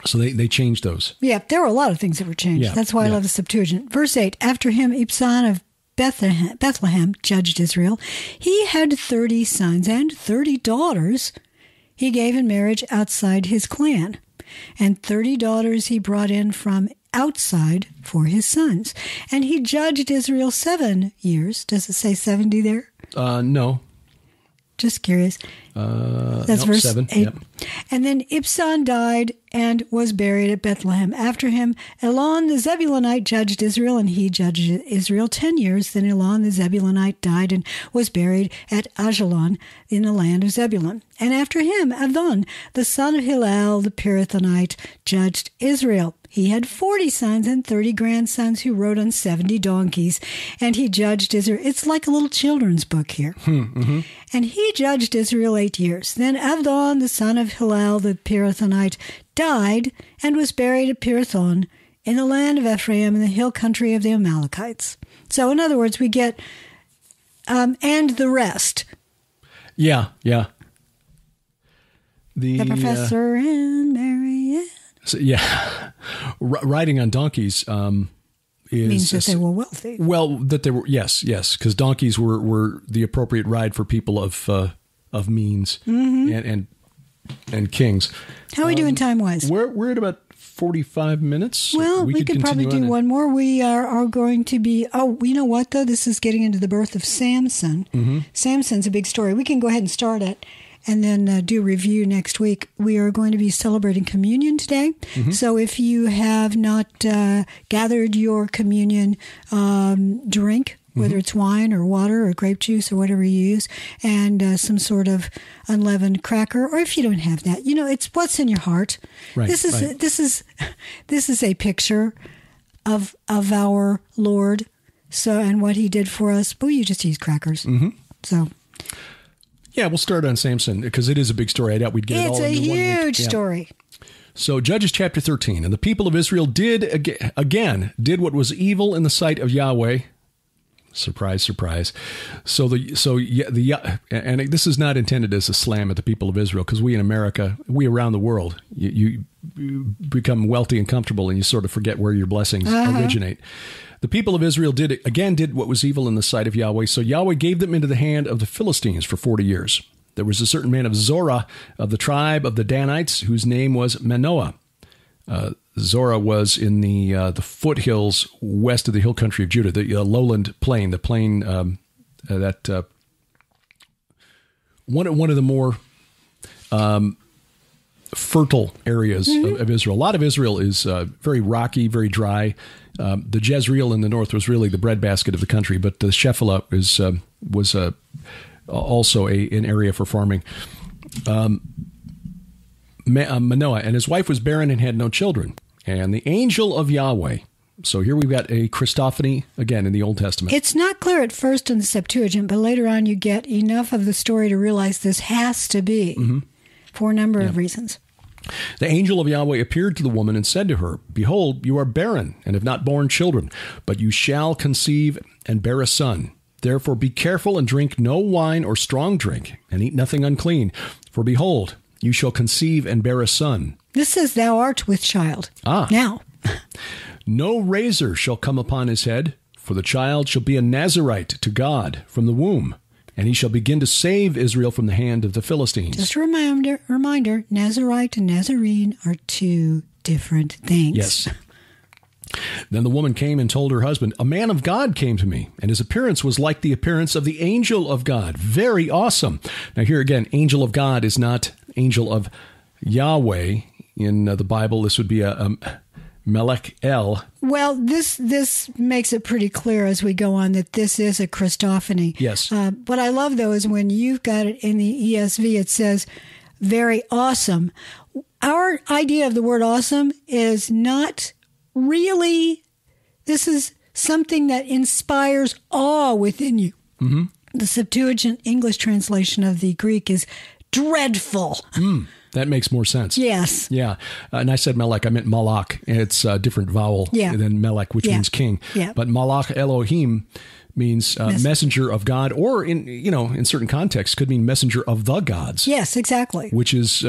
So they changed those. Yeah, there were a lot of things that were changed. Yeah, That's why I love the Septuagint. Verse 8, after him, Ibzan of Bethlehem judged Israel. He had 30 sons and 30 daughters he gave in marriage outside his clan. And 30 daughters he brought in from outside for his sons. And he judged Israel 7 years. Does it say 70 there? No. Just curious. That's verse 7. 8. Yep. And then Ibzan died and was buried at Bethlehem. After him, Elon the Zebulunite judged Israel, and he judged Israel 10 years. Then Elon the Zebulunite died and was buried at Ajalon in the land of Zebulun. And after him, Avon, the son of Hillel the Pirathonite, judged Israel. He had 40 sons and 30 grandsons who rode on 70 donkeys, and he judged Israel. It's like a little children's book here. And he judged Israel 8 years. Then Avdon, the son of Hillel the Pirathonite, died and was buried at Pirathon in the land of Ephraim in the hill country of the Amalekites. So in other words, we get, and the rest. Yeah. The professor and Marianne. So, yeah. Riding on donkeys means that they were wealthy. Well, that they were, yes, because donkeys were the appropriate ride for people of means and kings. How are we doing time-wise? We're at about 45 minutes. Well, we could probably do one more. We are going to be, you know what, though? This is getting into the birth of Samson. Samson's a big story. We can go ahead and start it and then do review next week. We are going to be celebrating communion today. So if you have not gathered your communion drink, whether it's wine or water or grape juice or whatever you use, and some sort of unleavened cracker, or if you don't have that, it's what's in your heart. Right, this is a picture of our Lord. So, and what he did for us. But you just use crackers. So. Yeah, we'll start on Samson because it is a big story. I doubt we'd get it all into 1 week. It's a huge story. So Judges chapter 13, and the people of Israel did what was evil in the sight of Yahweh. Surprise, surprise. And this is not intended as a slam at the people of Israel, because we in America, we around the world, you become wealthy and comfortable and you sort of forget where your blessings originate. The people of Israel did what was evil in the sight of Yahweh. So Yahweh gave them into the hand of the Philistines for 40 years. There was a certain man of Zorah of the tribe of the Danites whose name was Manoah. The Zorah was in the foothills west of the hill country of Judah, the lowland plain, the plain that one of the more fertile areas of Israel. A lot of Israel is very rocky, very dry. The Jezreel in the north was really the breadbasket of the country, but the Shephelah was also an area for farming. Manoah and his wife was barren and had no children. And the angel of Yahweh. So here we've got a Christophany again in the Old Testament. It's not clear at first in the Septuagint, but later on you get enough of the story to realize this has to be for a number of reasons. The angel of Yahweh appeared to the woman and said to her, Behold, you are barren and have not borne children, but you shall conceive and bear a son. Therefore be careful and drink no wine or strong drink, and eat nothing unclean. For behold, you shall conceive and bear a son. This says thou art with child. Now. No razor shall come upon his head, for the child shall be a Nazarite to God from the womb, and he shall begin to save Israel from the hand of the Philistines. Just a reminder, Nazarite and Nazarene are two different things. Yes. Then the woman came and told her husband, A man of God came to me, and his appearance was like the appearance of the angel of God. Very awesome. Now here again, angel of God is not angel of Yahweh. In the Bible, this would be a Melech El. Well, this makes it pretty clear as we go on that this is a Christophany. Yes. What I love, though, is when you've got it in the ESV, it says, very awesome. Our idea of the word awesome is not really, this is something that inspires awe within you. Mm-hmm. The Septuagint English translation of the Greek is dreadful. That makes more sense. Yes. Yeah. And I said Melech, I meant Malach. It's a different vowel than Melech, which means king. Yeah. But Malach Elohim means messenger of God, or in certain contexts could mean messenger of the gods. Yes, exactly. Which is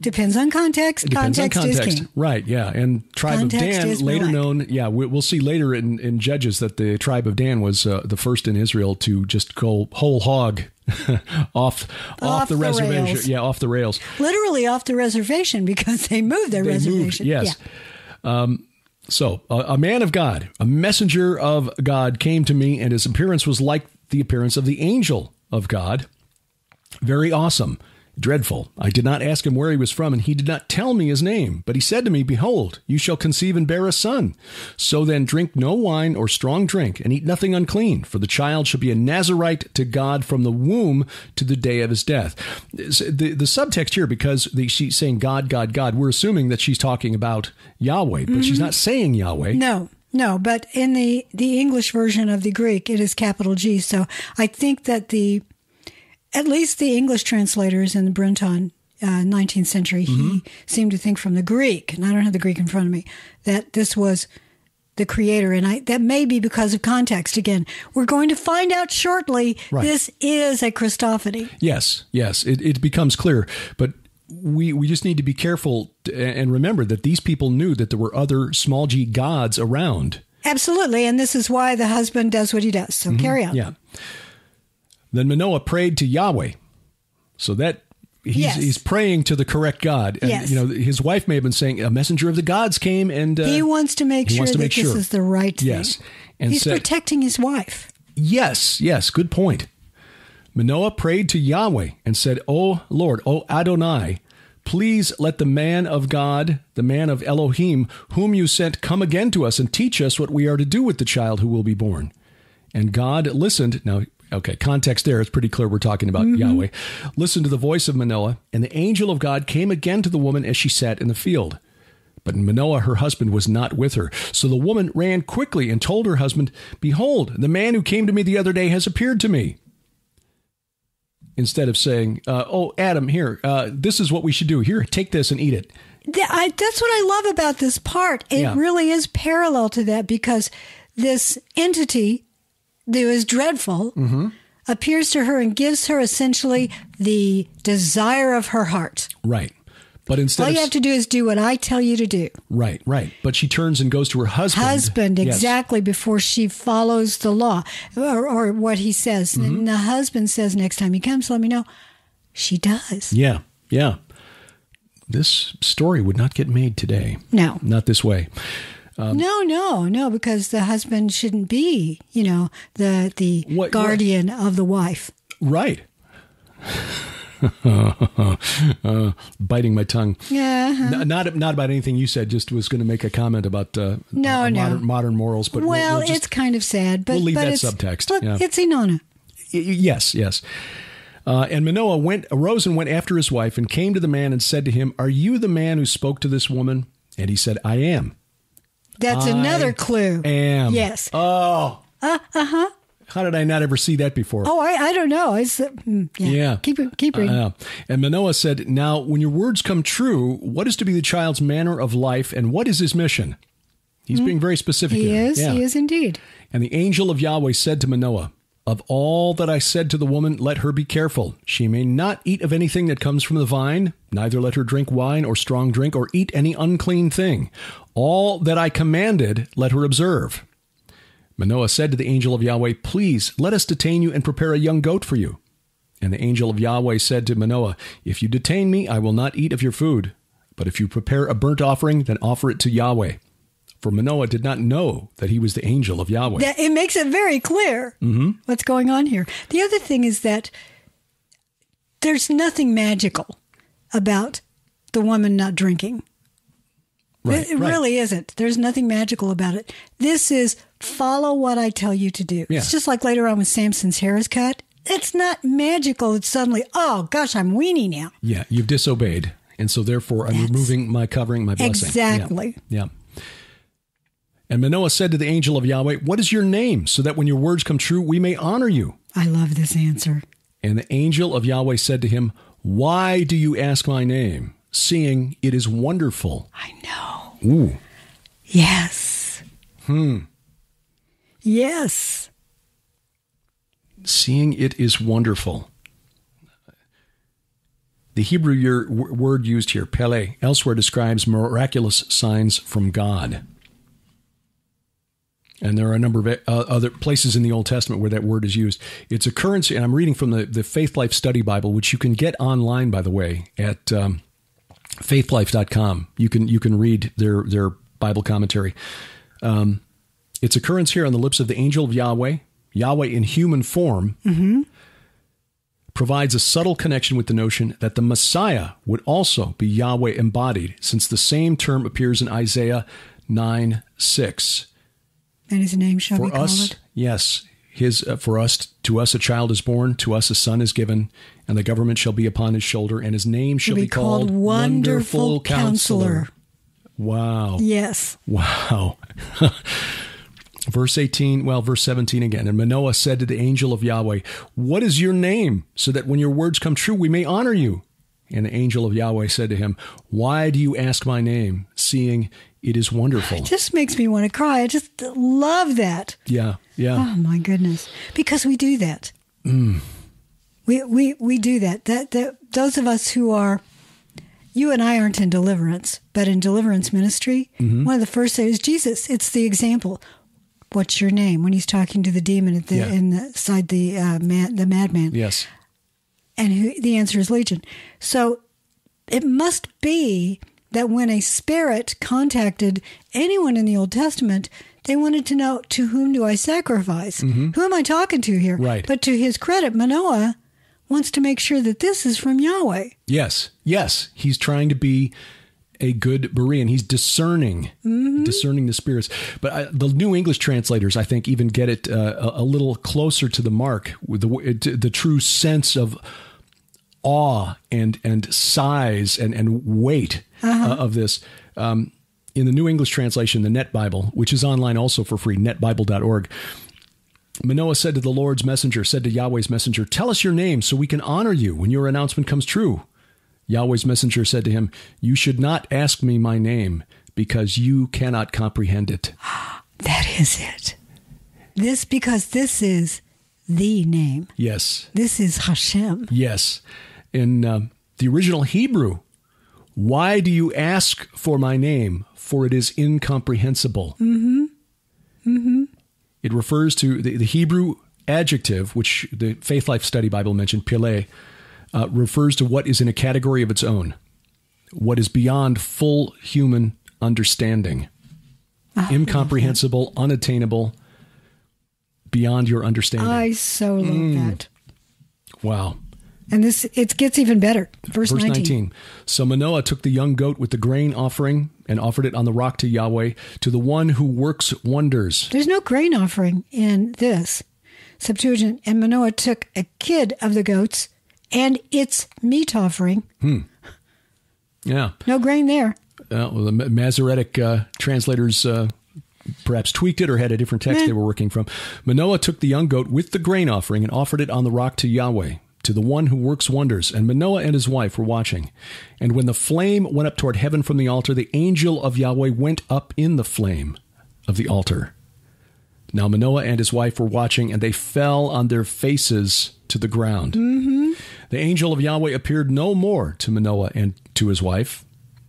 depends on context. Context is king. Right, yeah. And tribe Context of Dan, is later Melech. known, we'll see later in Judges that the tribe of Dan was the first in Israel to just go whole hog off the reservation. Rails. Yeah, off the rails. Literally off the reservation because they moved their reservation. Yes. Yeah. So a man of God, a messenger of God came to me, and his appearance was like the appearance of the angel of God. Very awesome. Dreadful. I did not ask him where he was from, and he did not tell me his name. But he said to me, Behold, you shall conceive and bear a son. So then drink no wine or strong drink, and eat nothing unclean, for the child shall be a Nazarite to God from the womb to the day of his death. The subtext here, because she's saying God, God, God, we're assuming that she's talking about Yahweh, but she's not saying Yahweh. No, but in the English version of the Greek, it is capital G. So I think that at least the English translators in the Brenton 19th century, he seemed to think from the Greek, and I don't have the Greek in front of me, that this was the creator. And that may be because of context. Again, we're going to find out shortly. Right. This is a Christophany. Yes. It becomes clear. But we just need to be careful and remember that these people knew that there were other small g gods around. Absolutely. And this is why the husband does what he does. So carry on. Yeah. Then Manoah prayed to Yahweh, so that he's praying to the correct God. And, his wife may have been saying, a messenger of the gods came, and he wants to make sure that this is the right thing. Yes. And he's protecting his wife. Yes, good point. Manoah prayed to Yahweh and said, O Lord, O Adonai, please let the man of God, the man of Elohim, whom you sent, come again to us and teach us what we are to do with the child who will be born. And God listened. Now, okay, context there. It's pretty clear we're talking about Yahweh. Listen to the voice of Manoah, and the angel of God came again to the woman as she sat in the field. But Manoah, her husband, was not with her. So the woman ran quickly and told her husband, Behold, the man who came to me the other day has appeared to me. Instead of saying, oh, Adam, here, this is what we should do. Here, take this and eat it. That's what I love about this part. It really is parallel to that, because this entity that is dreadful appears to her and gives her essentially the desire of her heart. Right. But instead all you have to do is do what I tell you to do. Right. But she turns and goes to her husband. Exactly, before she follows the law or what he says. And the husband says, next time he comes, let me know. She does. Yeah. This story would not get made today. No. Not this way. No, because the husband shouldn't be, the guardian of the wife. Right. Biting my tongue. Yeah. Not about anything you said. Just was going to make a comment about modern morals. But it's kind of sad. But we'll leave that it's, subtext. Look, it's Inanna. Yes. And Manoah arose and went after his wife and came to the man and said to him, "Are you the man who spoke to this woman?" And he said, "I am." That's another clue. Am. Yes. Oh. How did I not ever see that before? Oh, I don't know. Yeah. Keep reading. And Manoah said, "Now, when your words come true, what is to be the child's manner of life, and what is his mission?" He's being very specific here. He is indeed. And the angel of Yahweh said to Manoah, "Of all that I said to the woman, let her be careful. She may not eat of anything that comes from the vine, neither let her drink wine or strong drink or eat any unclean thing. All that I commanded, let her observe." Manoah said to the angel of Yahweh, "Please, let us detain you and prepare a young goat for you." And the angel of Yahweh said to Manoah, "If you detain me, I will not eat of your food. But if you prepare a burnt offering, then offer it to Yahweh." For Manoah did not know that he was the angel of Yahweh. It makes it very clear what's going on here. The other thing is that there's nothing magical about the woman not drinking. Right, it really isn't. There's nothing magical about it. This is follow what I tell you to do. Yeah. It's just like later on when Samson's hair is cut. It's not magical. It's suddenly, oh, gosh, I'm weenie now. Yeah, you've disobeyed. And so therefore I'm removing my covering, my blessing. Exactly. Yeah. And Manoah said to the angel of Yahweh, "What is your name, so that when your words come true, we may honor you?" I love this answer. And the angel of Yahweh said to him, "Why do you ask my name, seeing it is wonderful?" I know. Ooh. Yes. Yes. Seeing it is wonderful. The Hebrew word used here, pele, elsewhere describes miraculous signs from God. And there are a number of other places in the Old Testament where that word is used. Its occurrence, and I'm reading from the Faith Life Study Bible, which you can get online, by the way, at faithlife.com. You can read their Bible commentary. Its occurrence here on the lips of the angel of Yahweh, Yahweh in human form, provides a subtle connection with the notion that the Messiah would also be Yahweh embodied, since the same term appears in Isaiah 9:6. And his name shall be called. For us, yes, to us a child is born, to us a son is given, and the government shall be upon his shoulder, and his name shall be called Wonderful Counselor. Wow. Yes. Wow. Verse 17 again. And Manoah said to the angel of Yahweh, "What is your name, so that when your words come true, we may honor you?" And the angel of Yahweh said to him, "Why do you ask my name, seeing it is wonderful?" It just makes me want to cry. I just love that. Yeah. Oh, my goodness. Because we do that. We do that. That those of us who are, you and I aren't in deliverance, but in deliverance ministry, one of the first things is Jesus. It's the example. What's your name? When he's talking to the demon inside the madman. Yes. And the answer is Legion. So it must be that when a spirit contacted anyone in the Old Testament, they wanted to know, to whom do I sacrifice? Who am I talking to here? Right. But to his credit, Manoah wants to make sure that this is from Yahweh. Yes. He's trying to be a good Berean. He's discerning the spirits. But the New English translators, I think, even get it a little closer to the mark with the true sense of awe and size and weight of this. In the New English translation, the Net Bible, which is online also for free, netbible.org, Manoah said to the Lord's messenger, said to Yahweh's messenger, "Tell us your name so we can honor you when your announcement comes true." Yahweh's messenger said to him, "You should not ask me my name, because you cannot comprehend it." That is it. Because this is the name. Yes. This is Hashem. Yes. In the original Hebrew, "Why do you ask for my name? For it is incomprehensible." It refers to the Hebrew adjective, which the Faith Life Study Bible mentioned, pele, refers to what is in a category of its own. what is beyond full human understanding. Incomprehensible, unattainable, beyond your understanding. I so love that. Wow. And it gets even better. Verse 19. So Manoah took the young goat with the grain offering and offered it on the rock to Yahweh, to the one who works wonders. There's no grain offering in this Septuagint. And Manoah took a kid of the goats and its meat offering. Yeah. No grain there. Well, the Masoretic translators perhaps tweaked it or had a different text they were working from. Manoah took the young goat with the grain offering and offered it on the rock to Yahweh, to the one who works wonders. And Manoah and his wife were watching. And when the flame went up toward heaven from the altar, the angel of Yahweh went up in the flame of the altar. Now Manoah and his wife were watching, and they fell on their faces to the ground. The angel of Yahweh appeared no more to Manoah and to his wife.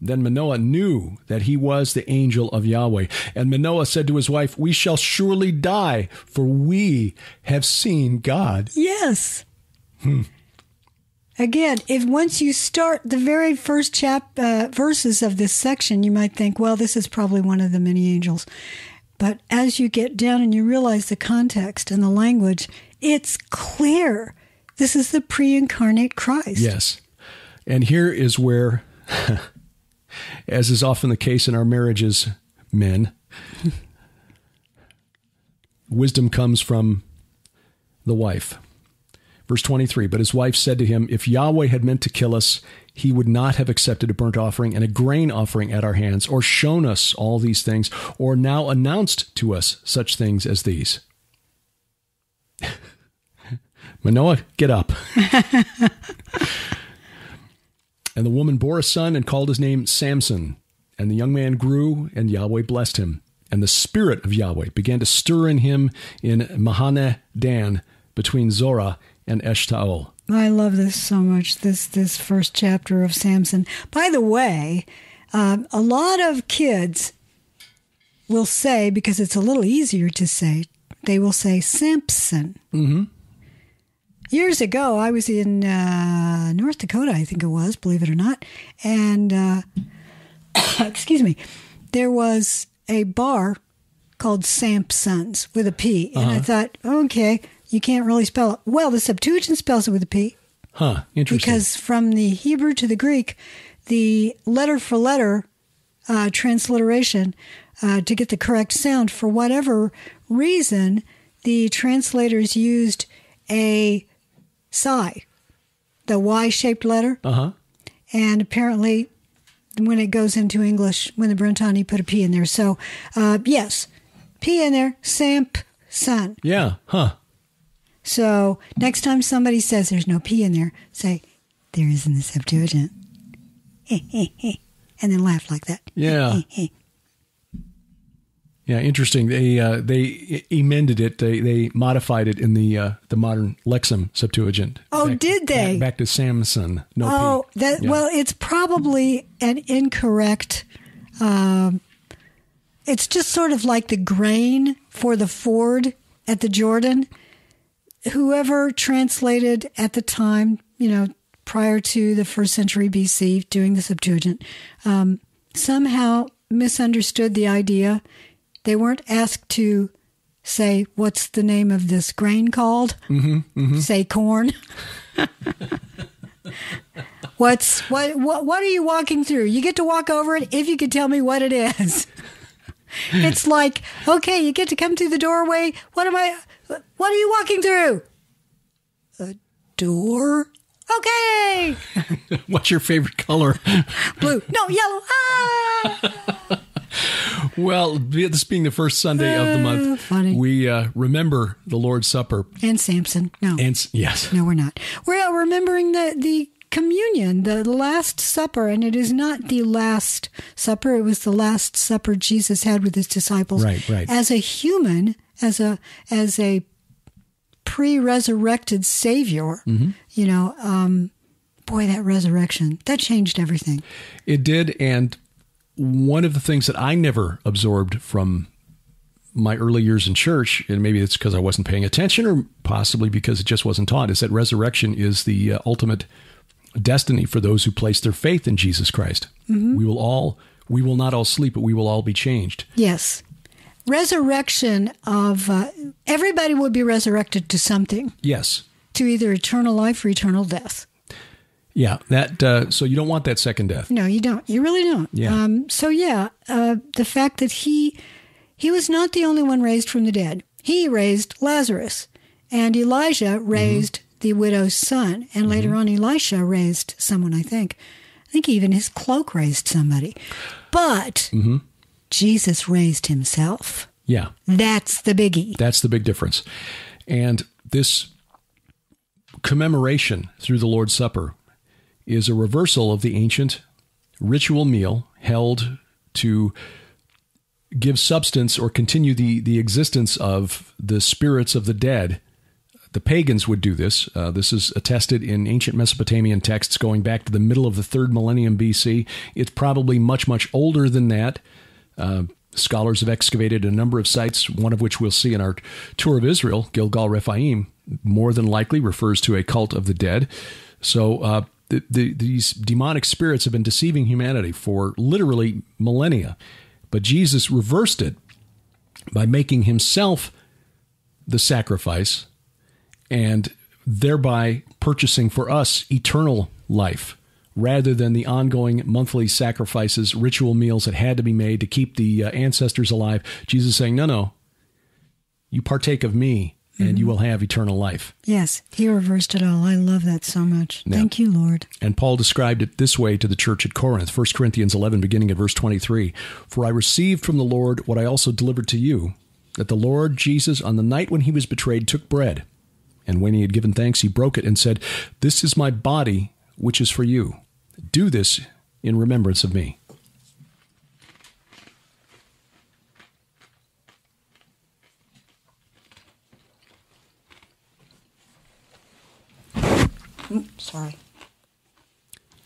Then Manoah knew that he was the angel of Yahweh. And Manoah said to his wife, "We shall surely die, for we have seen God." Yes. Again, if once you start the very first verses of this section, you might think, well, this is probably one of the many angels. But as you get down and you realize the context and the language, it's clear. This is the pre-incarnate Christ. Yes. And here is where, as is often the case in our marriages, men, wisdom comes from the wife. Verse 23, but his wife said to him, "If Yahweh had meant to kill us, he would not have accepted a burnt offering and a grain offering at our hands, or shown us all these things, or now announced to us such things as these." Manoah, get up. And the woman bore a son and called his name Samson. And the young man grew, and Yahweh blessed him. And the spirit of Yahweh began to stir in him in Mahaneh Dan, between Zorah and Eshtaol. I love this so much, this first chapter of Samson. By the way, a lot of kids will say, because it's a little easier to say, they will say Samson. Mm-hmm. Years ago, I was in North Dakota, I think it was, believe it or not, and, excuse me, there was a bar called Sampson's with a P, and I thought, okay, you can't really spell it. Well, the Septuagint spells it with a P. Huh, interesting. Because from the Hebrew to the Greek, the letter for letter transliteration, to get the correct sound, for whatever reason, the translators used a psi, the Y-shaped letter. And apparently, when it goes into English, when the Brentani put a P in there. So, yes, P in there, Samson. Yeah, huh. So next time somebody says there's no P in there, say, there is in the Septuagint. And then laugh like that. Yeah. Yeah, interesting. They amended it. They modified it in the modern Lexham Septuagint. Oh, did they? Back to Samson. No P. Yeah. Well, it's probably an incorrect. It's just sort of like the grain for the ford at the Jordan. Whoever translated at the time, prior to the 1st century BC, doing the Septuagint, somehow misunderstood the idea. They weren't asked to say, what's the name of this grain called? Say corn. What are you walking through? You get to walk over it if you could tell me what it is. It's like, okay, you get to come through the doorway. What are you walking through? A door? Okay. What's your favorite color? Blue. No, yellow. Ah! Well, this being the first Sunday of the month, funny. We remember the Lord's Supper. And Samson. No. Yes. No, we're not. We're remembering the communion, the Last Supper, and it is not the Last Supper. It was the Last Supper Jesus had with his disciples. Right. As a human, as a pre-resurrected Savior, boy, that resurrection, that changed everything. It did, and one of the things that I never absorbed from my early years in church, and maybe it's because I wasn't paying attention or possibly because it just wasn't taught, is that resurrection is the ultimate destiny for those who place their faith in Jesus Christ. We will not all sleep, but we will all be changed. Yes. Resurrection of everybody will be resurrected to something. Yes. To either eternal life or eternal death. Yeah. That. So you don't want that second death. No, you don't. You really don't. Yeah. The fact that he was not the only one raised from the dead. He raised Lazarus, and Elijah raised the widow's son, and later on Elisha raised someone, I think. I think even his cloak raised somebody. But Jesus raised himself. Yeah. That's the biggie. That's the big difference. And this commemoration through the Lord's Supper is a reversal of the ancient ritual meal held to give substance or continue the existence of the spirits of the dead. The pagans would do this. This is attested in ancient Mesopotamian texts going back to the middle of the 3rd millennium BC. It's probably much, much older than that. Scholars have excavated a number of sites, one of which we'll see in our tour of Israel. Gilgal Rephaim more than likely refers to a cult of the dead. So these demonic spirits have been deceiving humanity for literally millennia. But Jesus reversed it by making himself the sacrifice and thereby purchasing for us eternal life rather than the ongoing monthly sacrifices, ritual meals that had to be made to keep the ancestors alive. Jesus saying, no, you partake of me and you will have eternal life. Yes, he reversed it all. I love that so much. Yeah. Thank you, Lord. And Paul described it this way to the church at Corinth, 1 Corinthians 11, beginning at verse 23. For I received from the Lord what I also delivered to you, that the Lord Jesus, on the night when he was betrayed, took bread. And when he had given thanks, he broke it and said, This is my body, which is for you. Do this in remembrance of me. Sorry.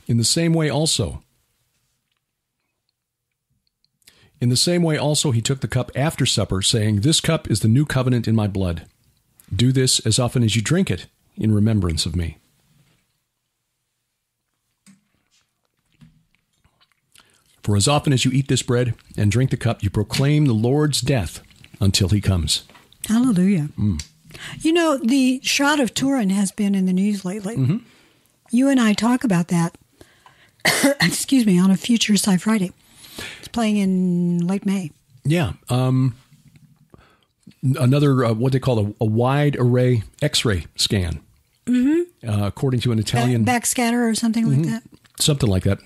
In the same way also, he took the cup after supper, saying, This cup is the new covenant in my blood. Do this as often as you drink it in remembrance of me. For as often as you eat this bread and drink the cup, you proclaim the Lord's death until he comes. Hallelujah. You know, the Shroud of Turin has been in the news lately. You and I talk about that, excuse me, on a future Sci Friday. It's playing in late May. Yeah. Another, what they call a wide array X-ray scan, according to an Italian... Backscatter or something like that? Something like that.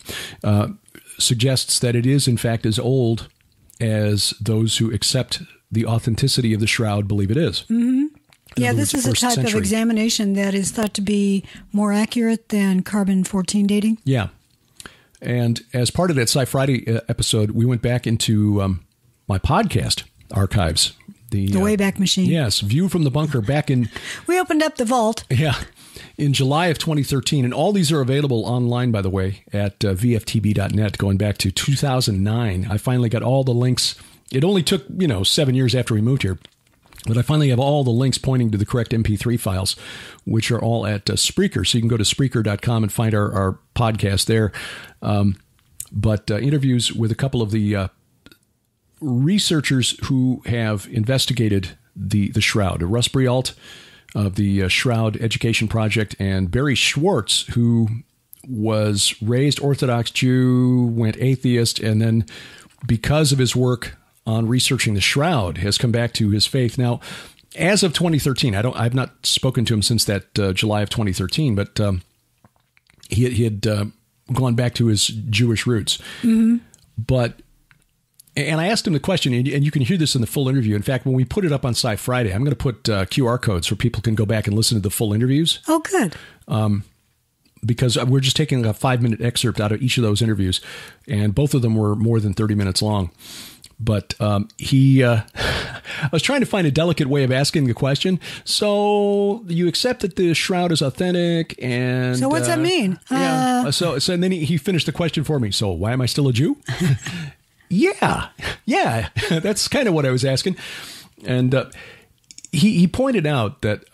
Suggests that it is, in fact, as old as those who accept the authenticity of the shroud believe it is. Yeah, this is a type of examination that is thought to be more accurate than carbon-14 dating. Yeah. And as part of that Sci Friday episode, we went back into my podcast archives. The Wayback Machine. Yes, View from the Bunker back in... We opened up the vault. Yeah, in July of 2013. And all these are available online, by the way, at vftb.net, going back to 2009. I finally got all the links. It only took, 7 years after we moved here. But I finally have all the links pointing to the correct MP3 files, which are all at Spreaker. So you can go to Spreaker.com and find our podcast there. But interviews with a couple of the researchers who have investigated the Shroud. Russ Brialt of the Shroud Education Project and Barry Schwartz, who was raised Orthodox Jew, went atheist, and then because of his work on researching the Shroud, has come back to his faith. Now, as of 2013, I've not spoken to him since that July of 2013, but he had gone back to his Jewish roots. But, and I asked him the question, and you can hear this in the full interview. In fact, when we put it up on Sci Friday, I'm going to put QR codes so people can go back and listen to the full interviews. Oh, good. Because we're just taking a 5-minute excerpt out of each of those interviews, and both of them were more than 30 minutes long. But I was trying to find a delicate way of asking the question. So you accept that the Shroud is authentic, and so what's that mean? Yeah. So and then he finished the question for me. So why am I still a Jew? Yeah. That's kind of what I was asking. And he pointed out that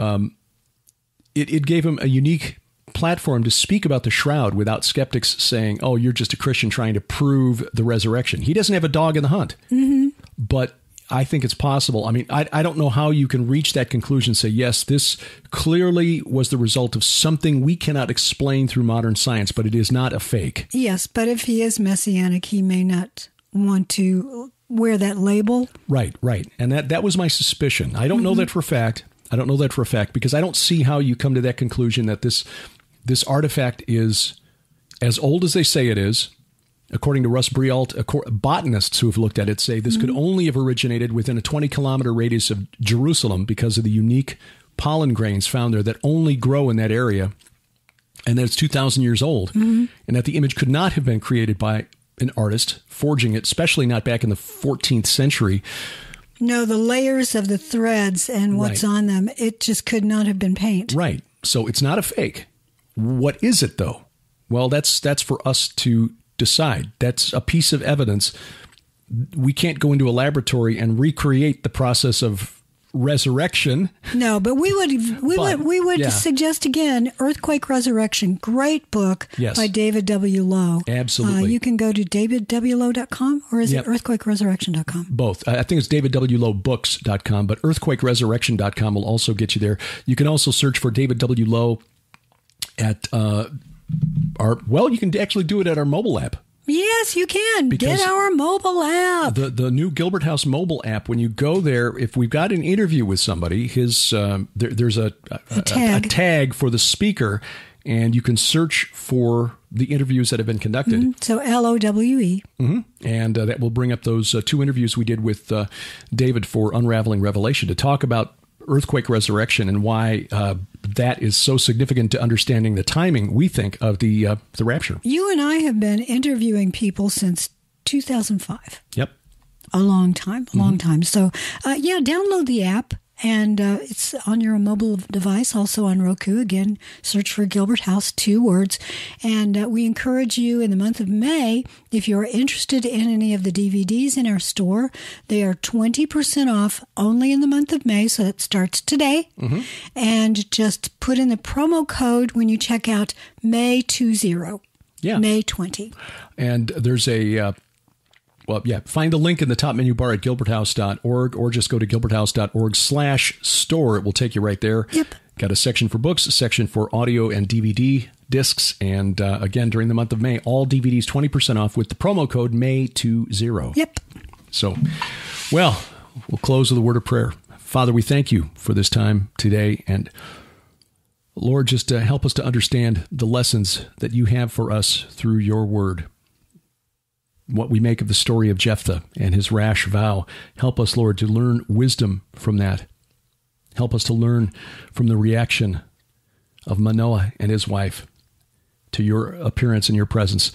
it gave him a unique platform to speak about the shroud without skeptics saying, oh, you're just a Christian trying to prove the resurrection. He doesn't have a dog in the hunt. Mm-hmm. But I think it's possible. I mean, I don't know how you can reach that conclusion and say, yes, this clearly was the result of something we cannot explain through modern science, but it is not a fake. Yes, but if he is messianic, he may not want to wear that label. Right. And that was my suspicion. I don't know that for a fact. I don't know that for a fact because I don't see how you come to that conclusion that this artifact is as old as they say it is. According to Russ Brialt, botanists who have looked at it say this could only have originated within a 20-kilometer radius of Jerusalem because of the unique pollen grains found there that only grow in that area, and that it's 2,000 years old, and that the image could not have been created by an artist forging it, especially not back in the 14th century. No, the layers of the threads and what's on them, it just could not have been paint. Right. So it's not a fake. What is it, though? Well, that's for us to decide. That's a piece of evidence. We can't go into a laboratory and recreate the process of resurrection. No, but we would suggest again, Earthquake Resurrection, great book by David W. Lowe. Absolutely. You can go to davidwlowe.com or is it earthquakeresurrection.com? Both. I think it's davidwlowebooks.com, but earthquakeresurrection.com will also get you there. You can also search for David W. Lowe at you can actually do it at our mobile app. Yes, you can. Get our mobile app. The new Gilbert House mobile app, when you go there, if we've got an interview with somebody, there's a tag for the speaker, and you can search for the interviews that have been conducted. Mm-hmm. So LOWE. Mm-hmm. And that will bring up those 2 interviews we did with David for Unraveling Revelation to talk about Earthquake Resurrection and why that is so significant to understanding the timing, we think, of the rapture. You and I have been interviewing people since 2005. Yep. A long time. So, download the app. And it's on your mobile device, also on Roku. Again, search for Gilbert House, 2 words. And we encourage you in the month of May, if you're interested in any of the DVDs in our store, they are 20% off only in the month of May. So that starts today. Mm-hmm. And just put in the promo code when you check out May20. Yeah. May 20. And there's find the link in the top menu bar at gilberthouse.org or just go to gilberthouse.org/store. It will take you right there. Yep. Got a section for books, a section for audio and DVD discs. And again, during the month of May, all DVDs 20% off with the promo code May20. Yep. So, we'll close with a word of prayer. Father, we thank you for this time today. And Lord, just help us to understand the lessons that you have for us through your word. What we make of the story of Jephthah and his rash vow. Help us, Lord, to learn wisdom from that. Help us to learn from the reaction of Manoah and his wife to your appearance and your presence.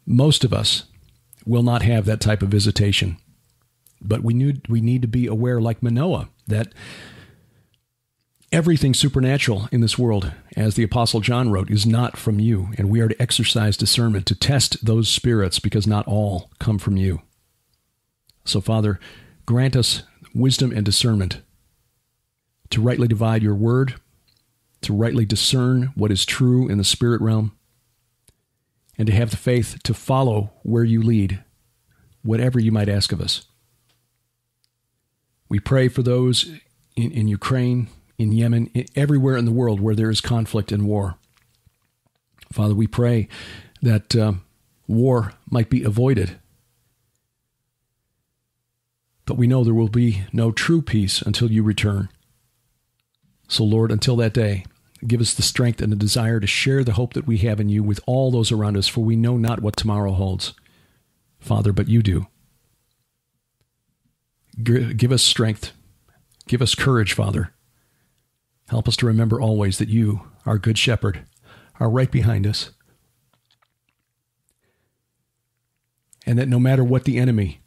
Most of us will not have that type of visitation, but we need to be aware, like Manoah, that everything supernatural in this world, as the Apostle John wrote, is not from you, and we are to exercise discernment to test those spirits because not all come from you. So, Father, grant us wisdom and discernment to rightly divide your word, to rightly discern what is true in the spirit realm, and to have the faith to follow where you lead, whatever you might ask of us. We pray for those in Ukraine, in Yemen, everywhere in the world where there is conflict and war. Father, we pray that war might be avoided. But we know there will be no true peace until you return. So, Lord, until that day, give us the strength and the desire to share the hope that we have in you with all those around us, for we know not what tomorrow holds, Father, but you do. Give us strength. Give us courage, Father. Help us to remember always that you, our good shepherd, are right behind us. And that no matter what the enemy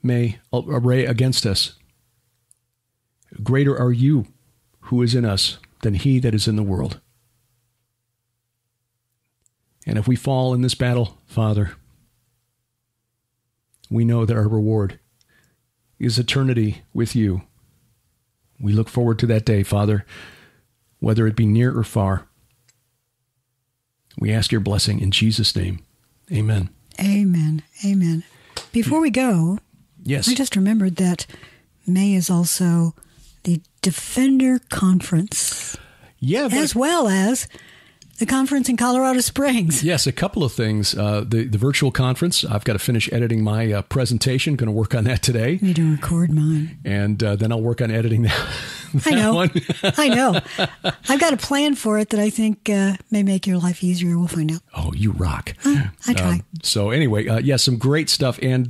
may array against us, greater are you who is in us than he that is in the world. And if we fall in this battle, Father, we know that our reward is eternity with you. We look forward to that day, Father, whether it be near or far. We ask your blessing in Jesus' name. Amen. Amen. Amen. Before we go, yes, I just remembered that May is also the Defender Conference. Yeah. As well as the conference in Colorado Springs. Yes, a couple of things. The virtual conference, I've got to finish editing my presentation. Going to work on that today. You need to record mine. And then I'll work on editing that. I know. One. I know. I've got a plan for it that I think may make your life easier. We'll find out. Oh, you rock. I try. So anyway, some great stuff. And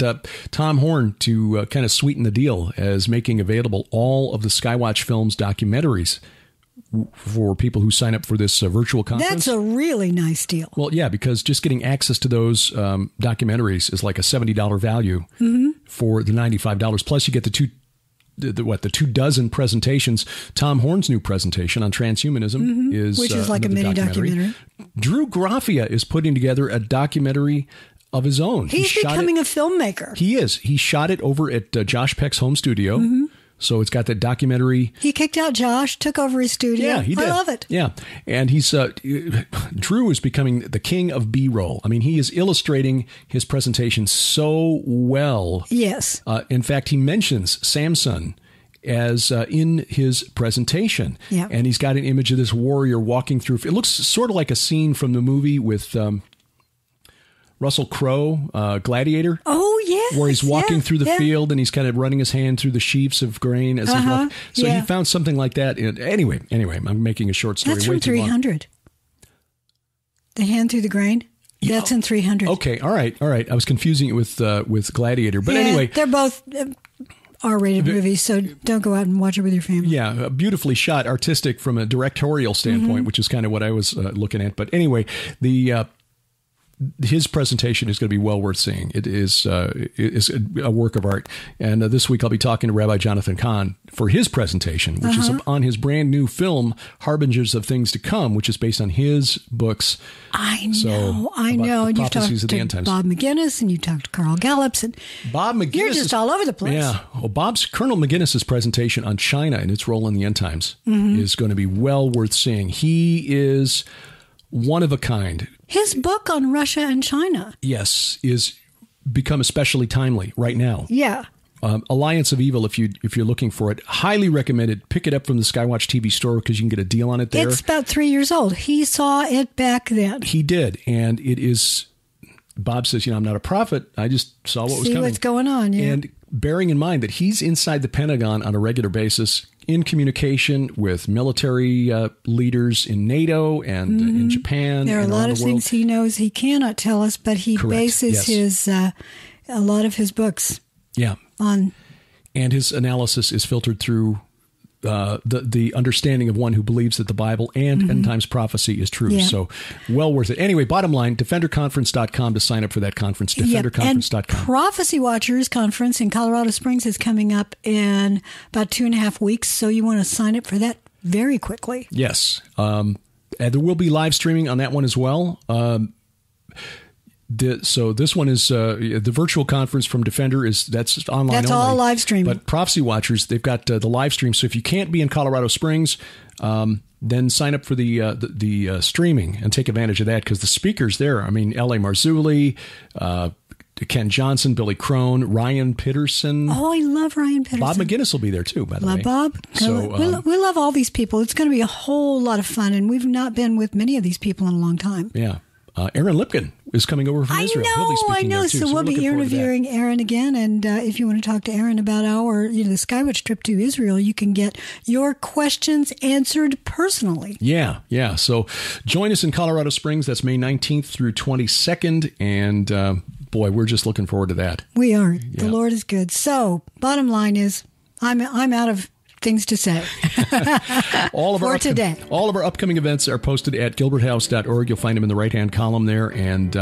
Tom Horn, to kind of sweeten the deal, is making available all of the Skywatch Films documentaries for people who sign up for this virtual conference. That's a really nice deal. Well, yeah, because just getting access to those documentaries is like a $70 value for the $95. Plus, you get the 24 presentations. Tom Horn's new presentation on transhumanism which is like a mini documentary. Drew Graffia is putting together a documentary of his own. He's becoming a filmmaker. He is. He shot it over at Josh Peck's home studio. So it's got that documentary. He kicked out Josh, took over his studio. Yeah, he did. I love it. Yeah. And he's Drew is becoming the king of B-roll. I mean, he is illustrating his presentation so well. Yes. In fact, he mentions Samson as in his presentation. Yeah. And he's got an image of this warrior walking through. It looks sort of like a scene from the movie with Russell Crowe, Gladiator. Oh, yes. Where he's walking through the field and he's kind of running his hand through the sheaves of grain as he's walking. So he found something like that. Anyway, I'm making a short story. That's from 300. The hand through the grain? That's in 300. Okay, all right. I was confusing it with Gladiator. But anyway. They're both R-rated movies, so don't go out and watch it with your family. Yeah, beautifully shot, artistic from a directorial standpoint, which is kind of what I was looking at. But anyway, his presentation is going to be well worth seeing. It is a work of art. And this week I'll be talking to Rabbi Jonathan Kahn for his presentation, which is on his brand new film, Harbingers of Things to Come, which is based on his books. I know. And you've talked to Bob McGinnis and you talked to Carl Gallups. And Bob McGinnis. You're just all over the place. Yeah. Well, Colonel McGinnis's presentation on China and its role in the end times is going to be well worth seeing. He is one of a kind. His book on Russia and China. Yes, is become especially timely right now. Yeah. Alliance of Evil, if you're looking for it, highly recommended. Pick it up from the Skywatch TV store because you can get a deal on it there. It's about 3 years old. He saw it back then. He did, and it is. Bob says, I'm not a prophet. I just saw what was coming. See what's going on, yeah. And bearing in mind that he's inside the Pentagon on a regular basis, in communication with military leaders in NATO and in Japan. There are a lot of things he knows he cannot tell us, but he bases his a lot of his books on. And his analysis is filtered through the understanding of one who believes that the Bible and end times prophecy is true. Yeah. So well worth it. Anyway, bottom line, defenderconference.com to sign up for that conference, defenderconference.com. And Prophecy Watchers Conference in Colorado Springs is coming up in about 2.5 weeks. So you want to sign up for that very quickly. Yes. And there will be live streaming on that one as well. So this one is the virtual conference from Defender that's online. That's only. all live streaming. But Prophecy Watchers, they've got the live stream. So if you can't be in Colorado Springs, then sign up for the streaming and take advantage of that because the speakers there. I mean, L.A. Marzulli, Ken Johnson, Billy Crone, Ryan Pitterson. Oh, I love Ryan Pitterson. Bob McGinnis will be there too. By the way, love Bob. So we love all these people. It's going to be a whole lot of fun, and we've not been with many of these people in a long time. Yeah. Aaron Lipkin is coming over from Israel. I know. So we'll be interviewing Aaron again. And if you want to talk to Aaron about the Skywatch trip to Israel, you can get your questions answered personally. Yeah. So join us in Colorado Springs. That's May 19th through 22nd. And boy, we're just looking forward to that. We are. Yeah. The Lord is good. So bottom line is I'm out of things to say all of today. All of our upcoming events are posted at gilberthouse.org. You'll find them in the right-hand column there. And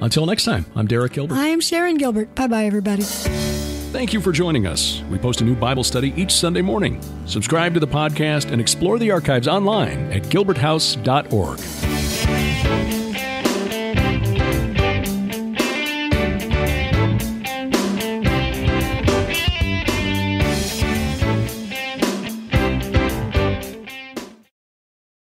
until next time, I'm Derek Gilbert. I am Sharon Gilbert. Bye-bye, everybody. Thank you for joining us. We post a new Bible study each Sunday morning. Subscribe to the podcast and explore the archives online at gilberthouse.org.